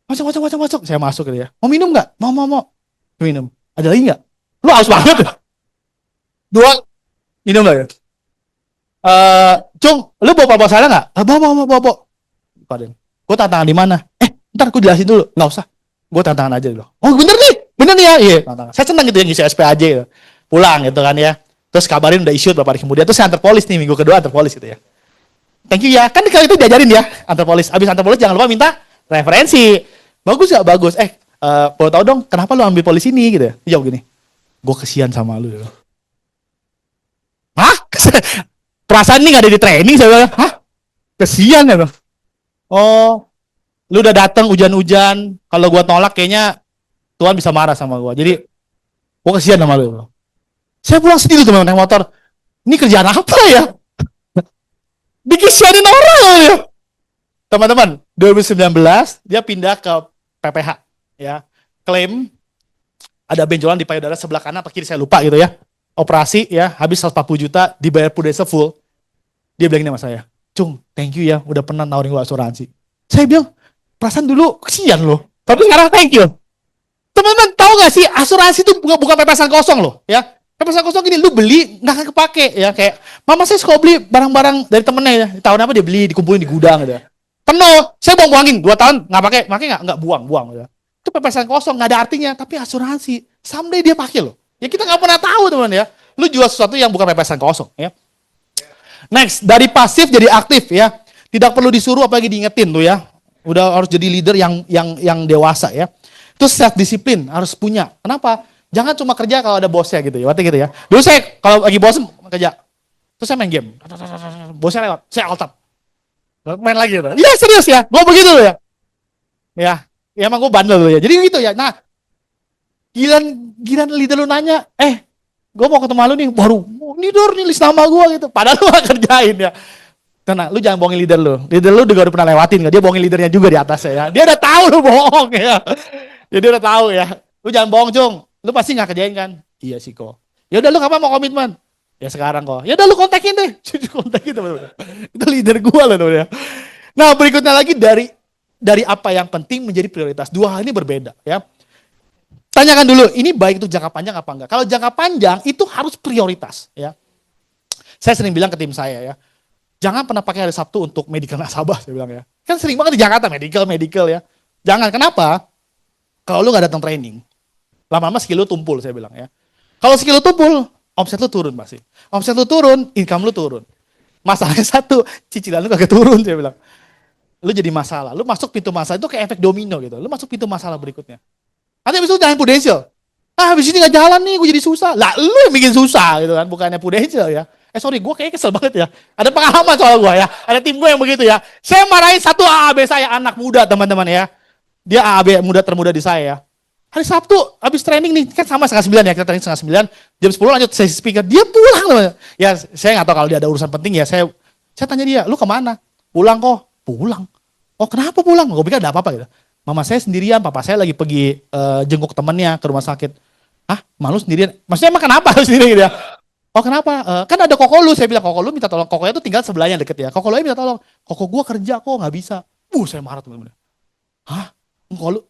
Masuk. Saya masuk gitu ya. Mau minum nggak? Mau. Minum. Ada lagi nggak? Lu haus banget ya? 2. Minum lah ya. Cung, lu bawa sana nggak? Bawa. Paden. Gue tantangan di mana? Ntar gue jelasin dulu. Nggak usah. Gue tantangan aja dulu. Oh bener nih ya. Iya. Tantangan. Saya senang gitu yang ngisi SPAJ gitu. Pulang gitu kan ya. Terus kabarin udah issue beberapa hari kemudian. Terus saya antar polis nih, minggu kedua antar polis gitu ya. Thank you ya. Kan kali itu diajarin ya, antar polis. Abis antar polis jangan lupa minta referensi. Bagus gak? Bagus. Boleh tahu dong kenapa lu ambil polis ini gitu ya? Jawab gini. Gue kesian sama lu. Ya. Hah? Perasaan ini gak ada di training saya bilang. Hah? Kesian ya bang? Oh, lu udah datang hujan-hujan. Kalau gue tolak kayaknya Tuhan bisa marah sama gue. Jadi gue kesian sama lu. Saya pulang sedih tuh naik motor. Ini kerjaan apa ya? Dikisianin orang ya. Teman-teman, 2019 dia pindah ke PPH ya. Klaim ada benjolan di payudara sebelah kanan atau kiri saya lupa gitu ya. Operasi ya, habis 140 juta dibayar pudesa full. Dia bilang ini sama saya, "Cung, thank you ya udah pernah nawarin gua asuransi." Saya bilang, "Perasaan dulu kesian loh. Tapi sekarang thank you." Teman-teman tahu gak sih asuransi itu bukan pepesan kosong loh ya. Pepesan kosong gini, lu beli nggak akan kepake ya, kayak mama saya suka beli barang-barang dari temennya ya. Tahun apa dia beli, dikumpulin di gudang gitu ya. Penuh, saya buang-buangin 2 tahun nggak pakai nggak buang gitu. Itu pepesan kosong nggak ada artinya, tapi asuransi someday dia pakai loh. Ya kita nggak pernah tahu teman ya. Lu jual sesuatu yang bukan pepesan kosong ya. Next, dari pasif jadi aktif ya. Tidak perlu disuruh apalagi diingetin tuh ya. Udah harus jadi leader yang dewasa ya. Terus self disiplin harus punya. Kenapa? Jangan cuma kerja kalau ada bosnya gitu ya. Waktu gitu ya. Dulu saya kalau lagi bosen kerja. Terus saya main game. Bosnya lewat, saya alt tab. Main lagi gitu. Iya serius ya. Gue begitu loh ya. Ya emang gue bandel loh ya. Jadi gitu ya. Nah, Gilan leader lu nanya, gue mau ketemu lu nih, baru leader nih list nama gue gitu. Padahal lu gak kerjain ya. Tenang, lu jangan bohongin leader lu. Leader lu juga udah pernah lewatin, dia bohongin leadernya juga di atasnya ya. Dia udah tahu lu bohong ya. Jadi udah tahu ya. Lu jangan bohong Cung, lu pasti gak kerjain kan? Iya sih kok. Ya udah lu kapan mau komitmen? Ya sekarang kok. Ya udah lu kontakin deh. Kontakin teman-teman. Itu leader gue loh teman ya. Nah berikutnya lagi dari apa yang penting menjadi prioritas. 2 hal ini berbeda ya. Tanyakan dulu, ini baik untuk jangka panjang apa enggak? Kalau jangka panjang itu harus prioritas ya. Saya sering bilang ke tim saya ya, jangan pernah pakai hari Sabtu untuk medical nasabah saya bilang ya. Kan sering banget di Jakarta medical ya. Jangan, kenapa? Kalau lu gak datang training, lama-lama skill lu tumpul saya bilang ya. Kalau skill lu tumpul, omset lu turun pasti. Omset lu turun, income lu turun. Masalahnya satu, cicilan lu kagak turun saya bilang. Lu jadi masalah, lu masuk pintu masalah itu kayak efek domino gitu. Lu masuk pintu masalah berikutnya. Nanti abis itu jangan Prudential. Abis ini gak jalan nih, gue jadi susah. Lah lu yang bikin susah gitu kan, bukannya Prudential ya. Sorry, gue kayaknya kesel banget ya. Ada pengalaman soal gue ya. Ada tim gue yang begitu ya. Saya marahin satu AAB saya, anak muda teman-teman ya. Dia AAB muda termuda di saya ya. Hari Sabtu, abis training nih, kan sama 8:30 ya. Kita training 8:30, jam 10 lanjut sesi speaker. Dia pulang teman-teman. Ya saya gak tahu kalau dia ada urusan penting ya. Saya tanya dia, lu kemana? Pulang kok. Pulang. Oh kenapa pulang? Gue pikir ada apa-apa gitu. Mama saya sendirian, papa saya lagi pergi jenguk temennya ke rumah sakit. Hah? Malu sendirian? Maksudnya emang kenapa lu sendiri gitu ya? Oh kenapa? Kan ada koko lu, saya bilang koko lu minta tolong. Kokonya tuh tinggal sebelahnya deket ya. Koko lu minta tolong. Koko gua kerja kok nggak bisa. Saya marah teman-teman. Hah?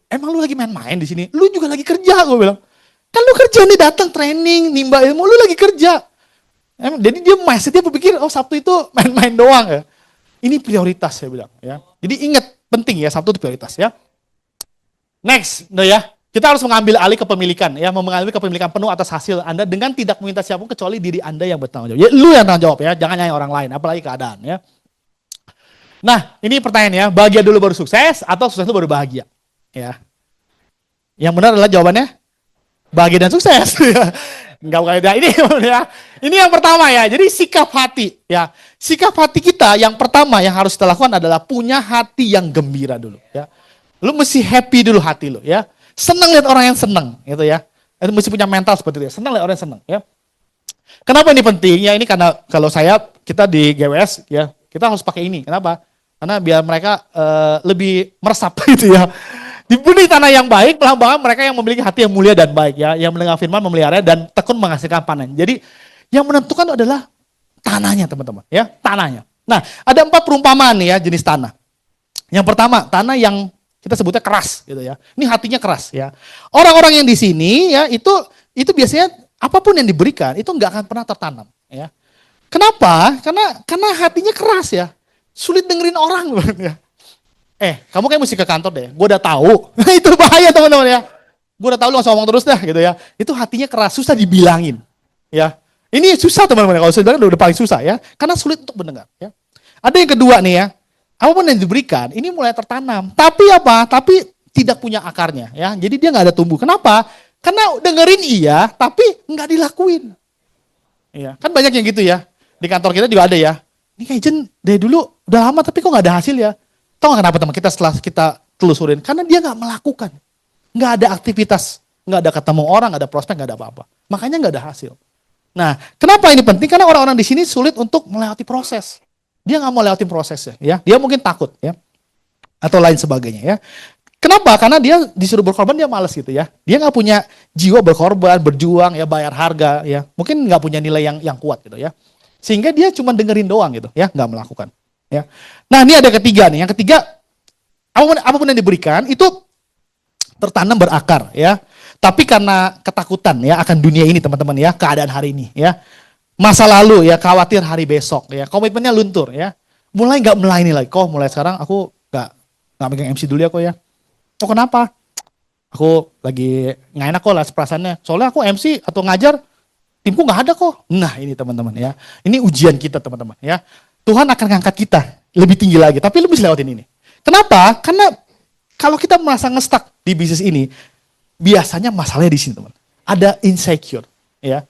Emang lu lagi main-main di sini? Lu juga lagi kerja, gue bilang. Kan lu kerja nih, datang training, nimba ilmu, lu lagi kerja. Jadi dia berpikir, oh Sabtu itu main-main doang ya. Ini prioritas saya bilang ya. Jadi ingat, penting ya, Sabtu itu prioritas ya. Next, ya, kita harus mengambil alih kepemilikan, ya, mengambil kepemilikan penuh atas hasil Anda dengan tidak meminta siapapun kecuali diri Anda yang bertanggung jawab. Ya, lu yang tanggung jawab ya, jangan nyai orang lain, apalagi keadaan ya. Nah, ini pertanyaannya, bahagia dulu baru sukses atau sukses dulu baru bahagia? Ya. Yang benar adalah jawabannya bahagia dan sukses. Enggak bukan ini ya. Ini yang pertama ya. Jadi sikap hati ya. Sikap hati kita yang pertama yang harus kita lakukan adalah punya hati yang gembira dulu ya. Lu mesti happy dulu hati lu ya. Senang lihat orang yang senang gitu ya. Itu mesti punya mental seperti itu ya. Senang lihat orang yang senang ya. Kenapa ini penting? Ya ini karena kalau kita di GWS ya, kita harus pakai ini. Kenapa? Karena biar mereka lebih meresap gitu ya. Diberi tanah yang baik, pelan-pelan mereka yang memiliki hati yang mulia dan baik ya, yang mendengar firman, memelihara dan tekun menghasilkan panen. Jadi yang menentukan adalah tanahnya teman-teman ya, tanahnya. Nah, ada 4 perumpamaan nih ya jenis tanah. Yang pertama, tanah yang kita sebutnya keras gitu ya. Ini hatinya keras ya. Orang-orang yang di sini ya itu biasanya apapun yang diberikan itu nggak akan pernah tertanam ya. Kenapa? Karena hatinya keras ya. Sulit dengerin orang ya. Kamu kayak mesti ke kantor deh. Gue udah tahu. Itu bahaya teman-teman ya. Gue udah tahu lu langsung ngomong terus dah gitu ya. Itu hatinya keras, susah dibilangin. Ya. Ini susah teman-teman. Kalau saya bilang udah paling susah ya. Karena sulit untuk mendengar ya. Ada yang kedua nih ya. Apapun yang diberikan, ini mulai tertanam. Tapi apa? Tapi tidak punya akarnya ya. Jadi dia nggak ada tumbuh. Kenapa? Karena dengerin iya, tapi nggak dilakuin. Ya. Kan banyak yang gitu ya. Di kantor kita juga ada ya. Ini kayak Jen dari dulu udah lama tapi kok nggak ada hasil ya. Tahu nggak kenapa teman kita setelah kita telusurin? Karena dia nggak melakukan, nggak ada aktivitas, nggak ada ketemu orang, nggak ada prospek, nggak ada apa-apa. Makanya nggak ada hasil. Nah, kenapa ini penting? Karena orang-orang di sini sulit untuk melewati proses. Dia nggak mau lewatin prosesnya, ya. Dia mungkin takut, ya, atau lain sebagainya, ya. Kenapa? Karena dia disuruh berkorban dia malas gitu ya. Dia nggak punya jiwa berkorban, berjuang, ya, bayar harga, ya. Mungkin nggak punya nilai yang kuat gitu ya. Sehingga dia cuma dengerin doang gitu, ya, nggak melakukan. Ya. Nah ini ada ketiga nih. Yang ketiga, apapun yang diberikan itu tertanam berakar ya. Tapi karena ketakutan ya akan dunia ini teman-teman ya, keadaan hari ini ya. Masa lalu ya, khawatir hari besok ya. Komitmennya luntur ya. Mulai nggak melayani lagi. Kok mulai sekarang aku nggak megang MC dulu ya kok ya. Kok kenapa? Aku lagi nggak enak kok lah perasaannya. Soalnya aku MC atau ngajar, timku nggak ada kok. Nah ini teman-teman ya. Ini ujian kita teman-teman ya. Tuhan akan ngangkat kita lebih tinggi lagi, tapi lu bisa lewatin ini. Kenapa? Karena kalau kita merasa ngestak di bisnis ini, biasanya masalahnya di sini teman. Ada insecure, ya.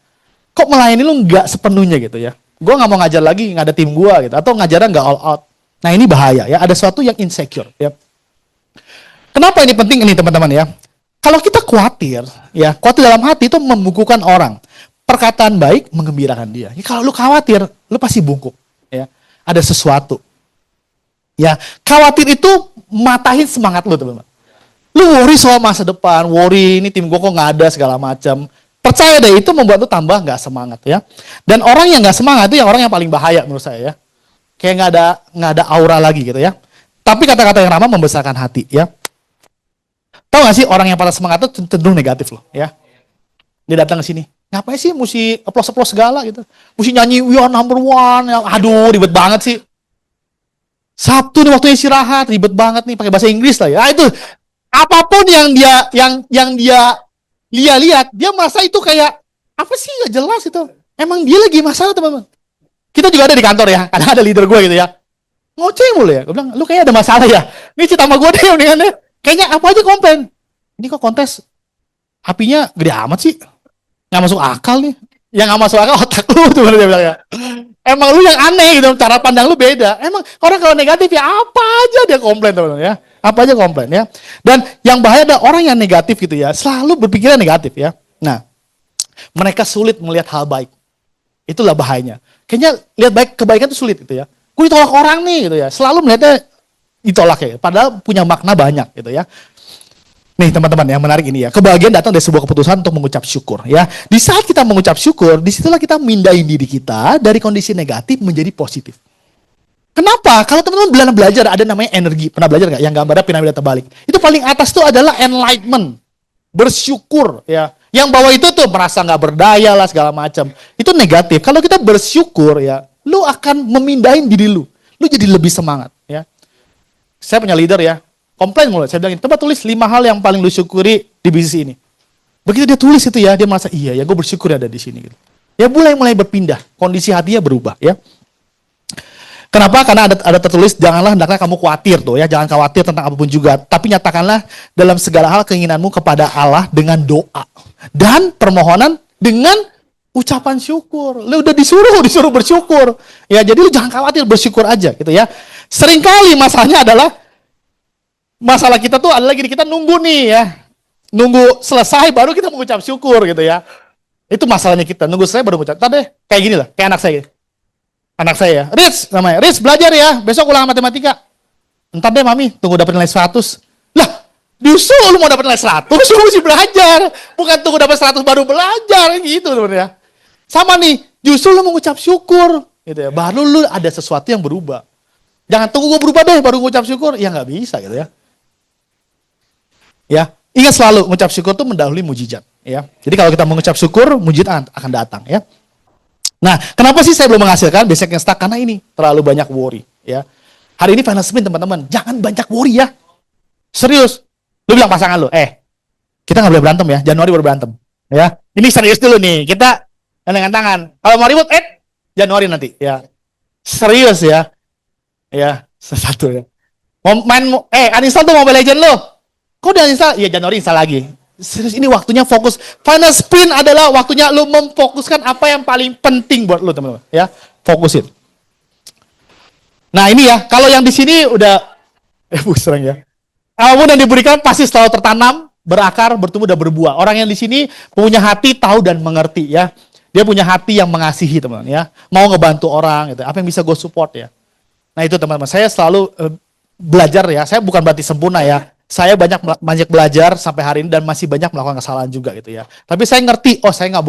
Kok melayani lu nggak sepenuhnya gitu ya? Gue nggak mau ngajar lagi, nggak ada tim gue gitu, atau ngajarnya nggak all out. Nah ini bahaya ya. Ada sesuatu yang insecure, ya. Kenapa ini penting ini teman-teman ya? Kalau kita khawatir, ya, khawatir dalam hati itu membukukan orang. Perkataan baik menggembirakan dia. Ya, kalau lu khawatir, lu pasti bungkuk, ya. Ada sesuatu. Ya, khawatir itu matahin semangat lu, teman-teman. Lu worry soal masa depan, worry ini tim gue kok nggak ada segala macam. Percaya deh itu membuat lu tambah nggak semangat ya. Dan orang yang nggak semangat itu yang orang yang paling bahaya menurut saya ya. Kayak nggak ada aura lagi gitu ya. Tapi kata-kata yang ramah membesarkan hati ya. Tahu nggak sih orang yang paling semangat itu cenderung negatif loh ya. Dia datang ke sini. Ngapain sih mesti applause segala gitu. Mesti nyanyi we are number one. Aduh ribet banget sih. Sabtu nih waktunya istirahat, ribet banget nih pakai bahasa Inggris lah ya. Nah, itu apapun yang dia lihat, dia merasa itu kayak apa sih nggak jelas itu. Emang dia lagi masalah teman-teman. Kita juga ada di kantor ya, kadang ada leader gue gitu ya. Ngoceh mulu ya. Gue bilang, lu kayaknya ada masalah ya. Ini cerita sama gue deh mendingan deh. Kayaknya apa aja komplain. Ini kok kontes apinya gede amat sih. Nggak masuk akal nih. Yang nggak masuk akal otak lu tuh dia bilang ya. Emang lu yang aneh gitu, cara pandang lu beda. Emang orang kalau negatif ya apa aja dia komplain teman-teman ya. Apa aja komplain ya. Dan yang bahaya adalah orang yang negatif gitu ya, selalu berpikiran negatif ya. Nah, mereka sulit melihat hal baik. Itulah bahayanya. Kayaknya lihat baik kebaikan itu sulit gitu ya. Gue ditolak orang nih gitu ya. Selalu melihatnya ditolak ya. Padahal punya makna banyak gitu ya. Nih teman-teman yang menarik ini ya. Kebahagiaan datang dari sebuah keputusan untuk mengucap syukur ya. Di saat kita mengucap syukur, disitulah kita mindahin diri kita dari kondisi negatif menjadi positif. Kenapa? Kalau teman-teman belajar ada namanya energi. Pernah belajar nggak? Yang gambarnya piramida terbalik. Itu paling atas tuh adalah enlightenment. Bersyukur ya. Yang bawah itu tuh merasa nggak berdaya lah segala macam. Itu negatif. Kalau kita bersyukur ya, lu akan memindahin diri lu. Lu jadi lebih semangat ya. Saya punya leader ya. Komplain mulu. Saya bilang, coba tulis 5 hal yang paling lu syukuri di bisnis ini. Begitu dia tulis itu ya, dia merasa iya ya gue bersyukur ada di sini. Gitu. Ya mulai berpindah. Kondisi hatinya berubah ya. Kenapa? Karena ada tertulis, janganlah hendaknya kamu khawatir tuh ya, jangan khawatir tentang apapun juga. Tapi nyatakanlah dalam segala hal keinginanmu kepada Allah dengan doa dan permohonan dengan ucapan syukur. Lu udah disuruh bersyukur. Ya, jadi lu jangan khawatir, bersyukur aja gitu ya. Seringkali masalahnya adalah masalah kita tuh adalah gini, kita nunggu nih ya. Nunggu selesai baru kita mengucap syukur gitu ya. Itu masalahnya kita, nunggu selesai baru mengucap. Tadi kayak gini lah, kayak anak saya gitu. Anak saya, Rich namanya. Rich belajar ya, besok ulangan matematika. Ntar deh mami, tunggu dapat nilai 100. Lah, justru lu mau dapat nilai 100, lu mesti belajar. Bukan tunggu dapat 100 baru belajar, gitu teman-teman ya. Sama nih, justru lu mengucap syukur. Gitu ya. Baru lu ada sesuatu yang berubah. Jangan tunggu gue berubah deh, baru ngucap syukur. Ya nggak bisa gitu ya. Ya, ingat selalu, mengucap syukur itu mendahului mujizat. Ya. Jadi kalau kita mengucap syukur, mujizat akan datang. Ya. Nah, kenapa sih saya belum menghasilkan? Basicnya stuck karena ini terlalu banyak worry. Ya. Hari ini final sprint teman-teman, jangan banyak worry ya. Serius. Lu bilang pasangan lu, kita nggak boleh berantem ya. Januari baru berantem. Ya, ini serius dulu nih. Kita dengan tangan. Kalau mau ribut, Januari nanti. Ya, serius ya. Ya, satu ya. Mau main, uninstall tuh Mobile Legends lu. Kok udah install? Iya, Januari install lagi. Serius, ini waktunya fokus. Final sprint adalah waktunya lu memfokuskan apa yang paling penting buat lu, teman-teman. Ya, fokusin. Nah, ini ya, kalau yang di sini udah sering ya. Apapun yang diberikan pasti selalu tertanam, berakar, bertumbuh dan berbuah. Orang yang di sini punya hati, tahu dan mengerti ya. Dia punya hati yang mengasihi, teman-teman ya. Mau ngebantu orang gitu. Apa yang bisa gue support ya. Nah, itu teman-teman. Saya selalu belajar ya. Saya bukan berarti sempurna ya. Saya banyak belajar sampai hari ini dan masih banyak melakukan kesalahan juga gitu ya. Tapi saya ngerti, saya nggak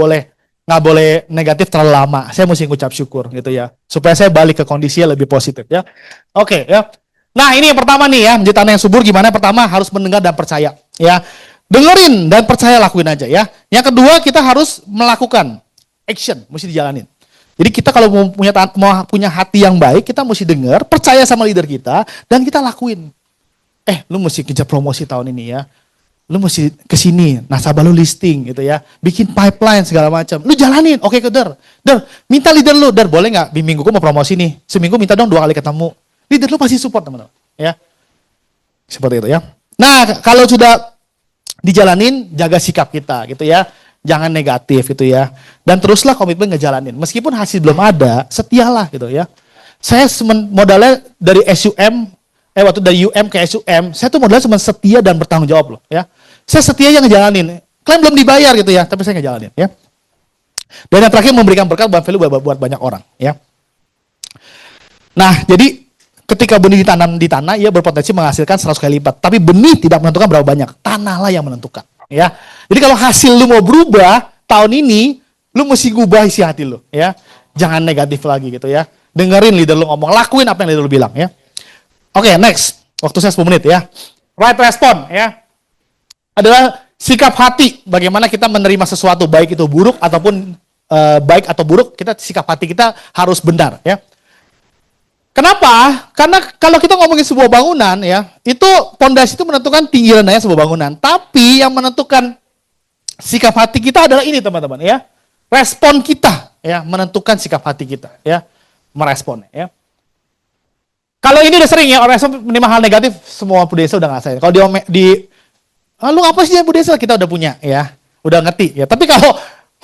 boleh negatif terlalu lama. Saya mesti ngucap syukur gitu ya. Supaya saya balik ke kondisi yang lebih positif ya. Oke ya. Nah, ini yang pertama nih ya, menjadi tanah yang subur gimana? Pertama harus mendengar dan percaya ya. Dengerin dan percaya, lakuin aja ya. Yang kedua, kita harus melakukan action, mesti dijalanin. Jadi kita kalau mau punya hati yang baik, kita mesti dengar, percaya sama leader kita dan kita lakuin. Lu mesti kejar promosi tahun ini ya. Lu mesti kesini, nasabah lu listing gitu ya. Bikin pipeline segala macam. Lu jalanin, oke ke Der, minta leader lu, Der boleh nggak? Minggu gue mau promosi nih, seminggu minta dong 2 kali ketemu. Leader lu pasti support teman-teman. Ya, seperti itu ya. Nah, kalau sudah dijalanin, jaga sikap kita gitu ya. Jangan negatif gitu ya. Dan teruslah komitmen ngejalanin. Meskipun hasil belum ada, setialah gitu ya. Saya modalnya dari SUM, waktu dari UM ke SUM, saya tuh modalnya cuma setia dan bertanggung jawab loh ya. Saya setia yang ngejalanin. Kalian belum dibayar gitu ya, tapi saya ngejalanin ya. Dan yang terakhir memberikan berkat value buat banyak orang ya. Nah, jadi ketika benih ditanam di tanah, ia berpotensi menghasilkan 100 kali lipat. Tapi benih tidak menentukan berapa banyak. Tanahlah yang menentukan. Ya. Jadi kalau hasil lu mau berubah tahun ini, lu mesti ngubah isi hati lu. Ya. Jangan negatif lagi gitu ya. Dengerin leader lu ngomong. Lakuin apa yang leader lu bilang. Ya. Oke, next. Waktu saya 10 menit ya. Right respond. Ya. Adalah sikap hati. Bagaimana kita menerima sesuatu. Baik itu buruk ataupun baik atau buruk. Sikap hati kita harus benar. Ya. Kenapa? Karena kalau kita ngomongin sebuah bangunan ya, itu pondasi itu menentukan tinggi rendahnya sebuah bangunan. Tapi yang menentukan sikap hati kita adalah ini teman-teman ya. Respon kita ya menentukan sikap hati kita ya. Merespon ya. Kalau ini udah sering ya, orang menerima hal negatif, semua budesa udah ngerasain. Kalau lu apa sih budesa kita udah punya ya. Udah ngerti ya. Tapi kalau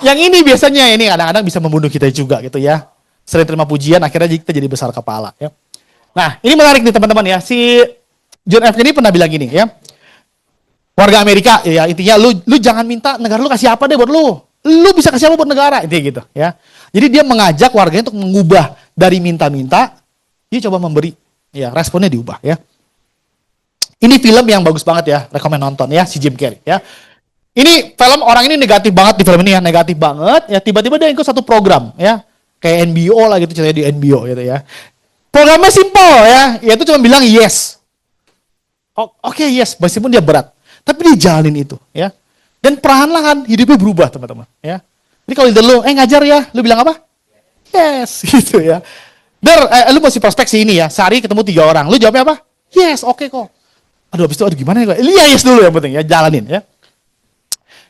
yang ini biasanya ini kadang-kadang bisa membunuh kita juga gitu ya. Sering terima pujian, akhirnya kita jadi besar kepala. Ya. Nah, ini menarik nih teman-teman ya. Si John F. Kennedy pernah bilang gini ya. Warga Amerika, ya intinya lu jangan minta negara lu kasih apa deh buat lu. Lu bisa kasih apa buat negara, intinya gitu. Ya. Jadi dia mengajak warganya untuk mengubah dari minta-minta, dia coba memberi. Ya, responnya diubah ya. Ini film yang bagus banget ya, rekomen nonton ya, si Jim Carrey ya. Ini film orang ini negatif banget di film ini ya, negatif banget. Ya tiba-tiba dia ikut satu program ya. Kayak NBO lah gitu, ceritanya di NBO gitu ya. Programnya simple ya, yaitu cuma bilang yes. Oke, yes, meskipun dia berat. Tapi dia jalanin itu ya. Dan perlahan-lahan hidupnya berubah teman-teman ya. Jadi kalau leader lu, ngajar ya, lu bilang apa? Yes, gitu ya. Lu mesti prospeksi ini ya, sehari ketemu 3 orang. Lu jawabnya apa? Yes, oke kok. Habis itu gimana ya? Iya yes dulu yang penting ya, jalanin ya.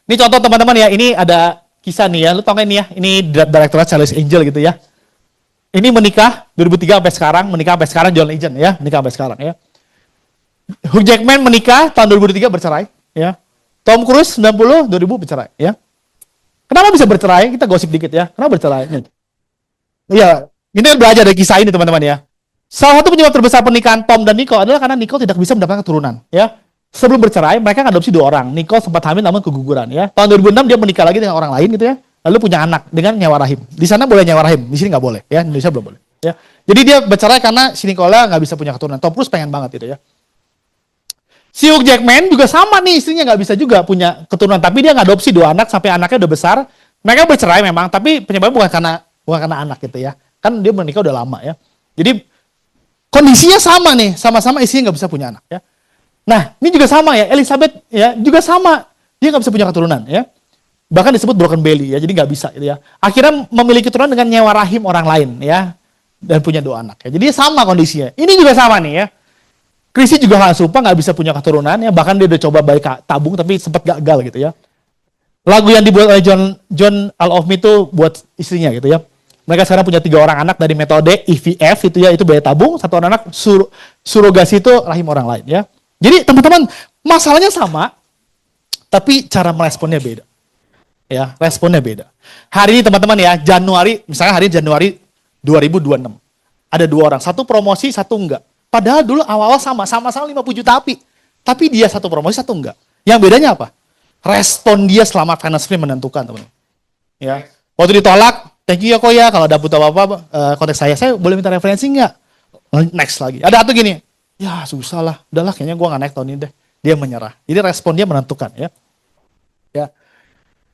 Ini contoh teman-teman ya, ini ada kisah nih ya, lu tau gak ini ya, ini Director Charles Angel gitu ya. Ini menikah 2003 sampai sekarang, John Legend ya, menikah sampai sekarang ya. Hugh Jackman menikah tahun 2003 bercerai ya. Tom Cruise 2000 bercerai ya. Kenapa bisa bercerai? Kita gosip dikit ya. Kenapa bercerai? Iya, ini belajar dari kisah ini teman-teman ya. Salah satu penyebab terbesar pernikahan Tom dan Nicole adalah karena Nicole tidak bisa mendapatkan keturunan ya. Sebelum bercerai, mereka ngadopsi 2 orang. Nicole sempat hamil namun keguguran ya. Tahun 2006 dia menikah lagi dengan orang lain gitu ya. Lalu punya anak dengan nyewa rahim. Di sana boleh nyewa rahim, di sini nggak boleh ya. Indonesia belum boleh. Ya. Jadi dia bercerai karena si Nicola nggak bisa punya keturunan. Tom Cruise pengen banget gitu ya. Si Hugh Jackman juga sama nih, istrinya nggak bisa juga punya keturunan, tapi dia ngadopsi 2 anak sampai anaknya udah besar. Mereka bercerai memang, tapi penyebabnya bukan karena anak gitu ya. Kan dia menikah udah lama ya. Jadi kondisinya sama nih, sama-sama istrinya nggak bisa punya anak ya. Nah, ini juga sama ya, Elizabeth ya juga sama, dia nggak bisa punya keturunan ya. Bahkan disebut broken belly ya, jadi nggak bisa gitu ya. Akhirnya memiliki keturunan dengan nyewa rahim orang lain ya, dan punya 2 anak ya. Jadi sama kondisinya. Ini juga sama nih ya. Chrissy juga nggak bisa punya keturunan ya, bahkan dia udah coba balik tabung tapi sempat gagal gitu ya. Lagu yang dibuat oleh John All of Me itu buat istrinya gitu ya. Mereka sekarang punya 3 orang anak dari metode IVF itu ya, itu biaya tabung, 1 orang anak surogasi itu rahim orang lain ya. Jadi teman-teman, masalahnya sama, tapi cara meresponnya beda. Ya, responnya beda. Hari ini teman-teman ya, misalnya hari Januari 2026. Ada 2 orang, satu promosi, satu enggak. Padahal dulu awal-awal sama-sama 50 juta tapi dia satu promosi, satu enggak. Yang bedanya apa? Respon dia selama financially menentukan, teman-teman. Ya. Waktu ditolak, thank you ya kok ya, kalau ada butuh apa-apa, kontak saya boleh minta referensi enggak? Next lagi. Ada satu gini, ya susah lah, udahlah kayaknya gue nggak naik tahun ini deh. Dia menyerah. Jadi respon dia menentukan ya. Ya.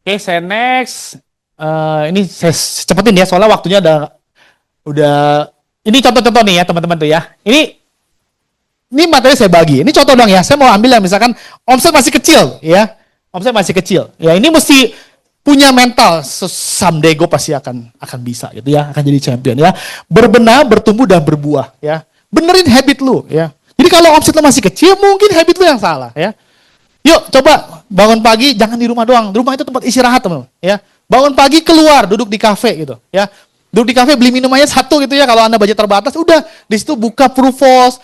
Oke, saya next. Ini saya cepetin ya, soalnya waktunya udah. Ini contoh-contoh nih ya teman-teman tuh ya. Ini materi saya bagi. Ini contoh dong ya. Saya mau ambil yang misalkan omset masih kecil ya. Omset masih kecil. Ya ini mesti punya mental. Someday gue pasti akan bisa gitu ya. Akan jadi champion ya. Berbenah, bertumbuh dan berbuah ya. Benerin habit lu ya. Jadi kalau omset lu masih kecil, mungkin habit lu yang salah ya. Yuk coba bangun pagi, jangan di rumah doang. Di rumah itu tempat istirahat teman-teman ya. Bangun pagi keluar, duduk di kafe gitu ya. Duduk di kafe beli minumannya 1 gitu ya. Kalau Anda budget terbatas, udah di situ buka Proofos,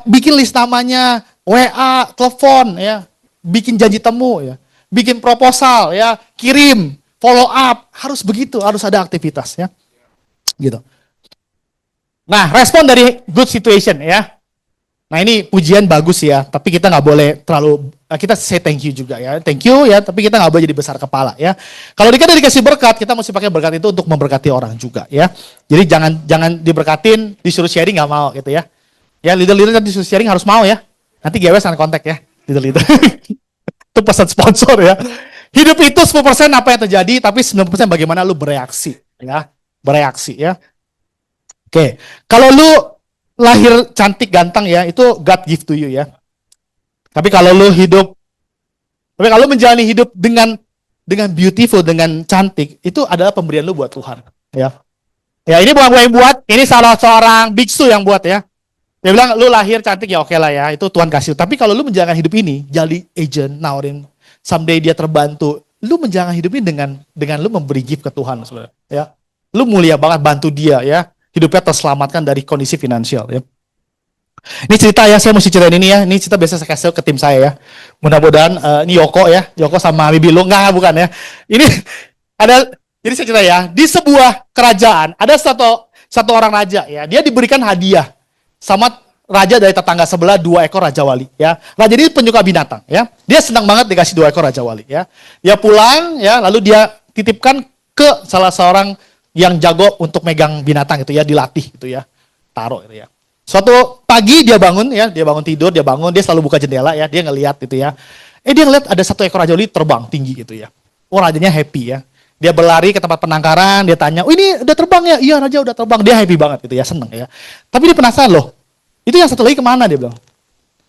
bikin list namanya, WA, telepon ya, bikin janji temu ya, bikin proposal ya, kirim, follow up, harus begitu, harus ada aktivitas ya. Gitu. Nah, respon dari good situation ya. Nah, ini pujian bagus ya, tapi kita nggak boleh terlalu, kita say thank you juga ya. Thank you ya, tapi kita nggak boleh jadi besar kepala ya. Kalau kita dikasih berkat, kita mesti pakai berkat itu untuk memberkati orang juga ya. Jadi jangan diberkatin, disuruh sharing nggak mau gitu ya. Ya, leader-leader yang disuruh sharing harus mau ya. Nanti GWS akan kontak ya, leader-leader. Itu pesan sponsor ya. Hidup itu 10% apa yang terjadi, tapi 90% bagaimana lu bereaksi ya. Bereaksi ya. Oke, kalau lu lahir cantik ganteng ya, itu God give to you ya. Tapi kalau lu menjalani hidup dengan beautiful, dengan cantik, itu adalah pemberian lu buat Tuhan ya. Ya, ini bukan gue yang buat, ini salah seorang biksu yang buat ya. Dia bilang, lu lahir cantik ya oke lah ya, itu Tuhan kasih. Tapi kalau lu menjalankan hidup ini, jadi agent, nawarin, someday dia terbantu, lu menjalankan hidup ini dengan lu memberi gift ke Tuhan sebenarnya. Ya. Lu mulia banget bantu dia ya, hidupnya terselamatkan dari kondisi finansial ya. Ini cerita ya, saya mesti ceritain ini ya, ini cerita biasa saya kasih ke tim saya ya. Mudah-mudahan, ini Yoko ya, Yoko sama Bibi lu, enggak bukan ya. Ini ada, jadi saya cerita ya, di sebuah kerajaan, ada satu orang raja ya, dia diberikan hadiah sama raja dari tetangga sebelah 2 ekor raja wali ya. Raja ini penyuka binatang ya. Dia senang banget dikasih 2 ekor raja wali ya. Dia pulang ya, lalu dia titipkan ke salah seorang yang jago untuk megang binatang itu ya, dilatih gitu ya. Taruh gitu ya. Suatu pagi dia bangun ya, dia bangun tidur, dia selalu buka jendela ya, dia ngelihat gitu ya. Dia ngelihat ada 1 ekor raja wali terbang tinggi gitu ya. Oh, rajanya happy ya. Dia berlari ke tempat penangkaran, dia tanya, "Oh, ini udah terbang ya?" "Iya, raja udah terbang." Dia happy banget gitu ya, seneng ya. Tapi dia penasaran loh, itu yang satu lagi kemana dia bilang.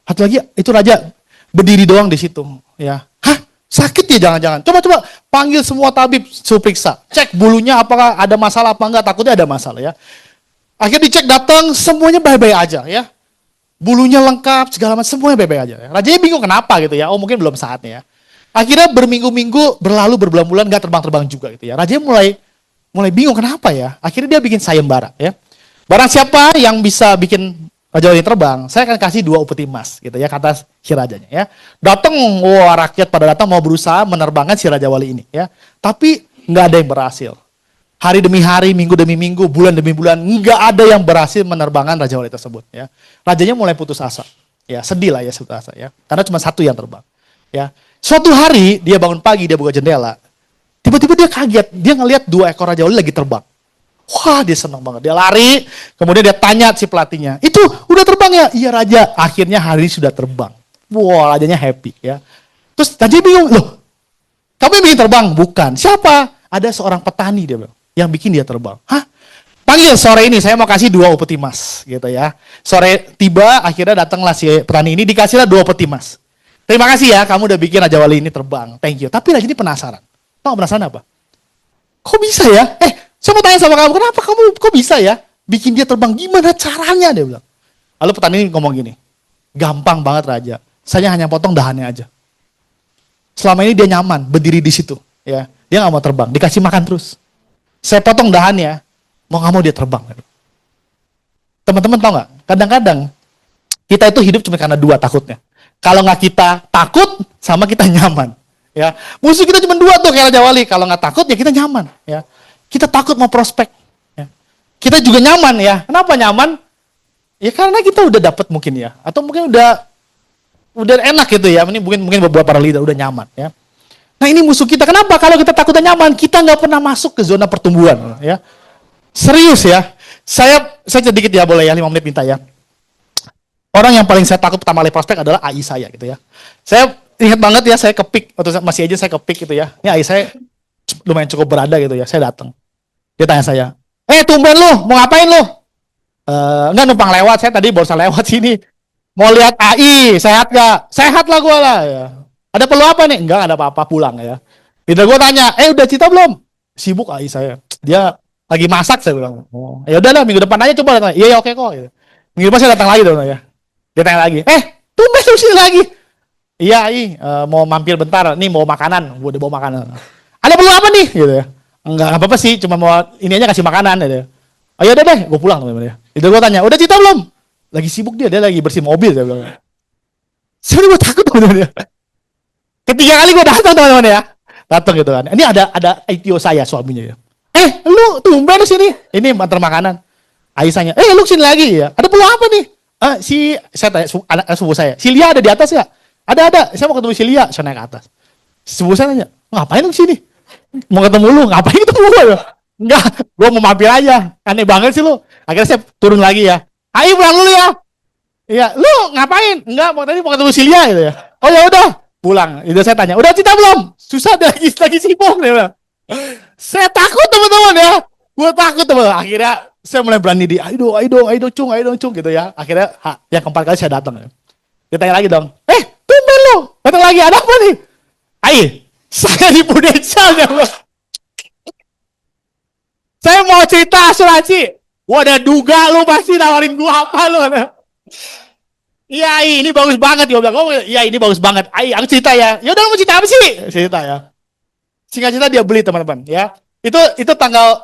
Satu lagi itu raja berdiri doang di situ ya. Hah? Sakit ya jangan-jangan. Coba panggil semua tabib, suruh periksa. Cek bulunya apakah ada masalah apa enggak, takutnya ada masalah ya. Akhirnya dicek, datang semuanya baik-baik aja ya. Bulunya lengkap, segala macam semuanya baik-baik aja ya. Rajanya bingung kenapa gitu ya. Oh, mungkin belum saatnya ya. Akhirnya berminggu-minggu berlalu, berbulan-bulan nggak terbang-terbang juga gitu ya. Rajanya mulai bingung kenapa ya. Akhirnya dia bikin sayembara ya. Barang siapa yang bisa bikin raja wali terbang, saya akan kasih 2 upeti emas gitu ya, kata si rajanya ya. Datang, wah rakyat pada datang mau berusaha menerbangkan si raja wali ini ya. Tapi nggak ada yang berhasil. Hari demi hari, minggu demi minggu, bulan demi bulan, nggak ada yang berhasil menerbangkan raja wali tersebut ya. Rajanya mulai putus asa. Ya, sedih lah ya, putus asa ya. Karena cuma 1 yang terbang. Ya. Suatu hari dia bangun pagi, dia buka jendela. Tiba-tiba dia kaget, dia ngelihat 2 ekor raja wali lagi terbang. Wah, dia senang banget. Dia lari, kemudian dia tanya si pelatihnya, itu udah terbang ya? Iya Raja, akhirnya hari ini sudah terbang. Wah, rajanya happy ya. Terus Raja bingung, loh, kamu yang bikin terbang? Bukan. Siapa? Ada seorang petani dia bilang, yang bikin dia terbang. Hah? Panggil sore ini, saya mau kasih 2 upeti emas gitu ya. Sore tiba, akhirnya datanglah si petani ini, dikasihlah 2 upeti emas. Terima kasih ya, kamu udah bikin Raja Wali ini terbang. Thank you. Tapi Raja ini penasaran. Tahu penasaran apa? Kok bisa ya? Saya mau tanya sama kamu, kenapa kamu kok bisa ya bikin dia terbang? Gimana caranya? Dia bilang. Lalu petani ini ngomong gini, gampang banget Raja. Saya hanya potong dahannya aja. Selama ini dia nyaman berdiri di situ, ya. Dia nggak mau terbang, dikasih makan terus. Saya potong dahannya, mau nggak mau dia terbang. Teman-teman tahu nggak? Kadang-kadang kita itu hidup cuma karena 2 takutnya. Kalau nggak kita takut, sama kita nyaman. Ya, musuh kita cuma 2 tuh kayak Raja Wali. Kalau nggak takut ya kita nyaman. Ya, kita takut mau prospek. Ya. Kita juga nyaman ya. Kenapa nyaman? Ya karena kita udah dapat mungkin ya, atau mungkin udah enak gitu ya. Ini mungkin beberapa para leader udah nyaman ya. Nah ini musuh kita. Kenapa? Kalau kita takut dan nyaman, kita nggak pernah masuk ke zona pertumbuhan. Ya, serius ya. Saya sedikit ya boleh ya 5 menit minta ya. Orang yang paling saya takut pertama kali prospek adalah AI saya gitu ya. Saya ingat banget ya, saya ke PIK, waktu masih aja saya ke PIK gitu ya. Ini AI saya lumayan cukup berada gitu ya. Saya datang. Dia tanya saya, tumben lu, mau ngapain lu? Enggak, numpang lewat, saya tadi barusan lewat sini. Mau lihat AI, sehat gak? Sehat lah gue lah. Ya. Ada perlu apa nih? Enggak, ada apa-apa, pulang ya. Tidak, gue tanya, udah cita belum? Sibuk AI saya. Dia lagi masak, saya bilang. Oh, ya udahlah, minggu depan aja coba datang. Iya, oke kok. Gitu. Minggu depan saya datang lagi dong ya. Dia tanya lagi, tumben lu sini lagi? Iya, mau mampir bentar. Nih mau makanan, gue udah bawa makanan. Ada perlu apa nih? Gitu ya. Enggak apa-apa sih, cuma mau ini aja kasih makanan gitu. Oh ya udah deh, gue pulang teman-teman ya. Itu gue tanya, udah cita belum? Lagi sibuk dia lagi bersih mobil saya bilang. Sebenarnya gue takut teman-teman ya. Ketiga kali gue datang teman-teman ya. Datang gitu kan. Ini ada ITO saya suaminya ya. Lu tumben sini. Ini antar makanan. Aisyahnya, lu sini lagi ya. Ada perlu apa nih? Saya tanya anak sepupu saya. Si Lia ada di atas ya? Ada. Saya mau ketemu si Lia. Saya naik ke atas. Sepupu saya nanya, ngapain lu sini? Mau ketemu lu, ngapain ketemu gue? Enggak, gue mau mampir aja. Aneh banget sih lu. Akhirnya saya turun lagi ya. Ayo pulang dulu ya. Iya, lu ngapain? Enggak, tadi mau ketemu si Lia gitu ya. Oh ya udah, pulang. Itu saya tanya, udah cita belum? Susah, lagi sibuk dia bilang. Saya takut teman-teman ya. Gue takut teman-teman. Akhirnya saya mulai berani ayo dong cung gitu ya. Akhirnya yang keempat kali saya datang. Dia tanya lagi dong. Tumben lu. Datang lagi, ada apa nih? Saya di Prudential ya. Saya mau cerita asuransi. Gua ada duga lu pasti nawarin gua apa lu. Iya, ini bagus banget. Dia bilang, iya ini bagus banget. Aku cerita ya. Ya udah mau cerita apa sih? Cerita ya. Singkat cerita dia beli teman-teman ya. Itu tanggal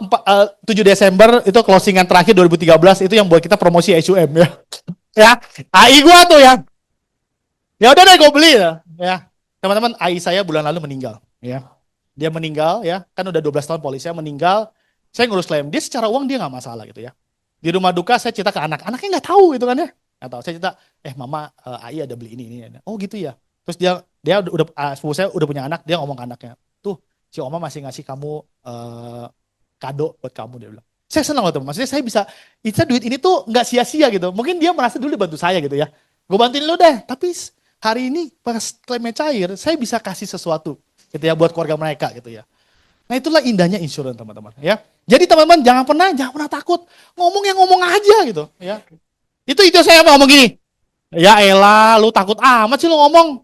7 Desember itu closingan terakhir 2013 itu yang buat kita promosi SUM ya. Ya, AI gua tuh ya. Ya udah deh gua beli ya. Teman-teman, AI saya bulan lalu meninggal ya. Dia meninggal ya. Kan udah 12 tahun polisi meninggal. Saya ngurus klaim. Dia secara uang dia nggak masalah gitu ya. Di rumah duka saya cerita ke anak. Anaknya nggak tahu gitu kan ya. Nggak tahu. Saya cerita, mama AI ada beli ini. Oh gitu ya. Terus dia udah sepupu saya udah punya anak, dia ngomong ke anaknya. Tuh, si Oma masih ngasih kamu kado buat kamu, dia bilang. Saya senang loh teman. Maksudnya saya bisa duit ini tuh nggak sia-sia gitu. Mungkin dia merasa dulu bantu saya gitu ya. Gue bantuin lu deh. Tapi hari ini pas klaimnya cair, saya bisa kasih sesuatu gitu ya buat keluarga mereka gitu ya. Nah itulah indahnya insurance teman-teman ya. Jadi teman-teman jangan pernah takut. Ngomong aja gitu ya. Itu saya mau ngomong gini. Ya elah, lu takut amat sih lu ngomong.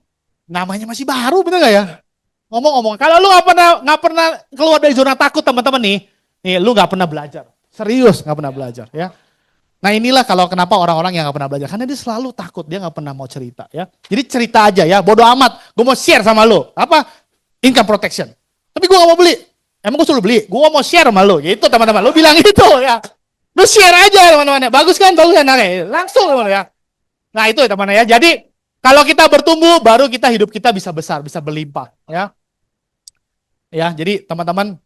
Namanya masih baru, bener gak ya? Ngomong. Kalau lu nggak pernah keluar dari zona takut teman-teman nih lu nggak pernah belajar. Serius nggak pernah belajar ya. Nah inilah kalau kenapa orang-orang yang nggak pernah belajar, karena dia selalu takut, dia nggak pernah mau cerita ya. Jadi cerita aja ya, bodo amat. Gue mau share sama lu apa income protection. Tapi gue nggak mau beli. Emang gue suruh beli? Gue mau share sama lu. Gitu teman-teman. Lu bilang gitu ya. Lu share aja teman-teman. Bagus kan? Langsung teman-teman ya. Nah itu teman-teman ya. Jadi kalau kita bertumbuh, baru hidup kita bisa besar, bisa berlimpah ya. Ya, jadi teman-teman,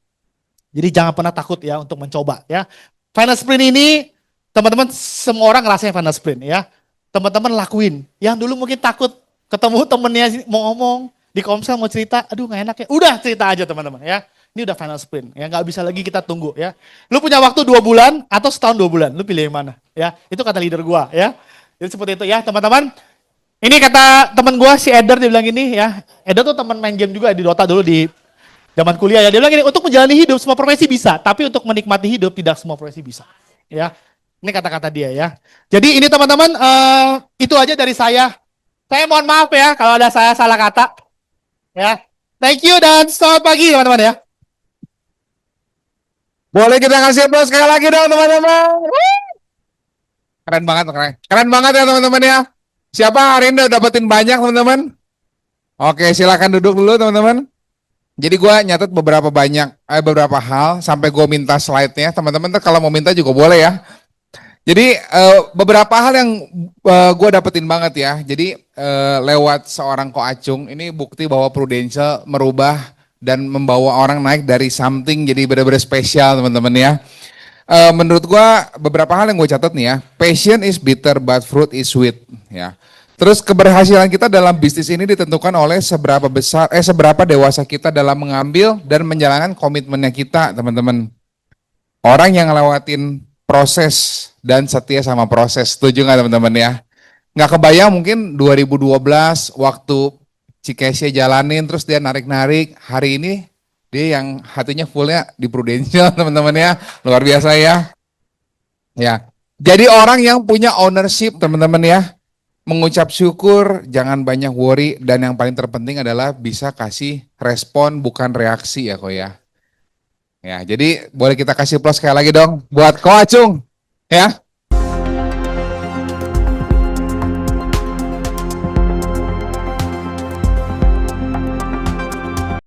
jadi jangan pernah takut ya untuk mencoba ya. Final sprint ini, teman-teman semua orang ngerasain final sprint ya. Teman-teman lakuin. Yang dulu mungkin takut ketemu temennya mau ngomong di Komsel mau cerita, aduh nggak enak ya. Udah cerita aja teman-teman ya. Ini udah final sprint, ya nggak bisa lagi kita tunggu ya. Lu punya waktu 2 bulan atau setahun 2 bulan, lu pilih yang mana? Ya, itu kata leader gua ya. Jadi seperti itu ya teman-teman. Ini kata teman gua si Eder, dia bilang gini ya. Eder tuh teman main game juga di Dota dulu di zaman kuliah ya. Dia bilang gini, untuk menjalani hidup semua profesi bisa, tapi untuk menikmati hidup tidak semua profesi bisa. Ya, ini kata-kata dia ya. Jadi ini teman-teman, itu aja dari saya. Saya mohon maaf ya kalau ada saya salah kata. Ya, thank you dan selamat pagi teman-teman ya. Boleh kita kasih aplaus sekali lagi dong teman-teman. Keren banget, keren. Keren banget ya teman-teman ya. Siapa hari ini udah dapetin banyak teman-teman? Oke, silakan duduk dulu teman-teman. Jadi gue nyatet beberapa hal sampai gue minta slide-nya. Teman-teman tuh kalau mau minta juga boleh ya. Jadi beberapa hal yang gue dapetin banget ya. Jadi lewat seorang Ko Acung ini bukti bahwa Prudential merubah dan membawa orang naik dari something jadi benar-benar spesial teman-teman ya. Menurut gua beberapa hal yang gue catat nih ya. Passion is bitter but fruit is sweet ya. Terus keberhasilan kita dalam bisnis ini ditentukan oleh seberapa dewasa kita dalam mengambil dan menjalankan komitmennya kita teman-teman. Orang yang ngelewatin proses dan setia sama proses, setuju nggak teman-teman ya? Nggak kebayang mungkin 2012 waktu Cikesya jalanin terus dia narik-narik, hari ini dia yang hatinya fullnya di Prudential teman-teman ya, luar biasa ya. Ya, jadi orang yang punya ownership teman-teman ya, mengucap syukur, jangan banyak worry, dan yang paling terpenting adalah bisa kasih respon bukan reaksi ya Ko ya. Ya, jadi boleh kita kasih plus sekali lagi dong buat Ko Acung ya.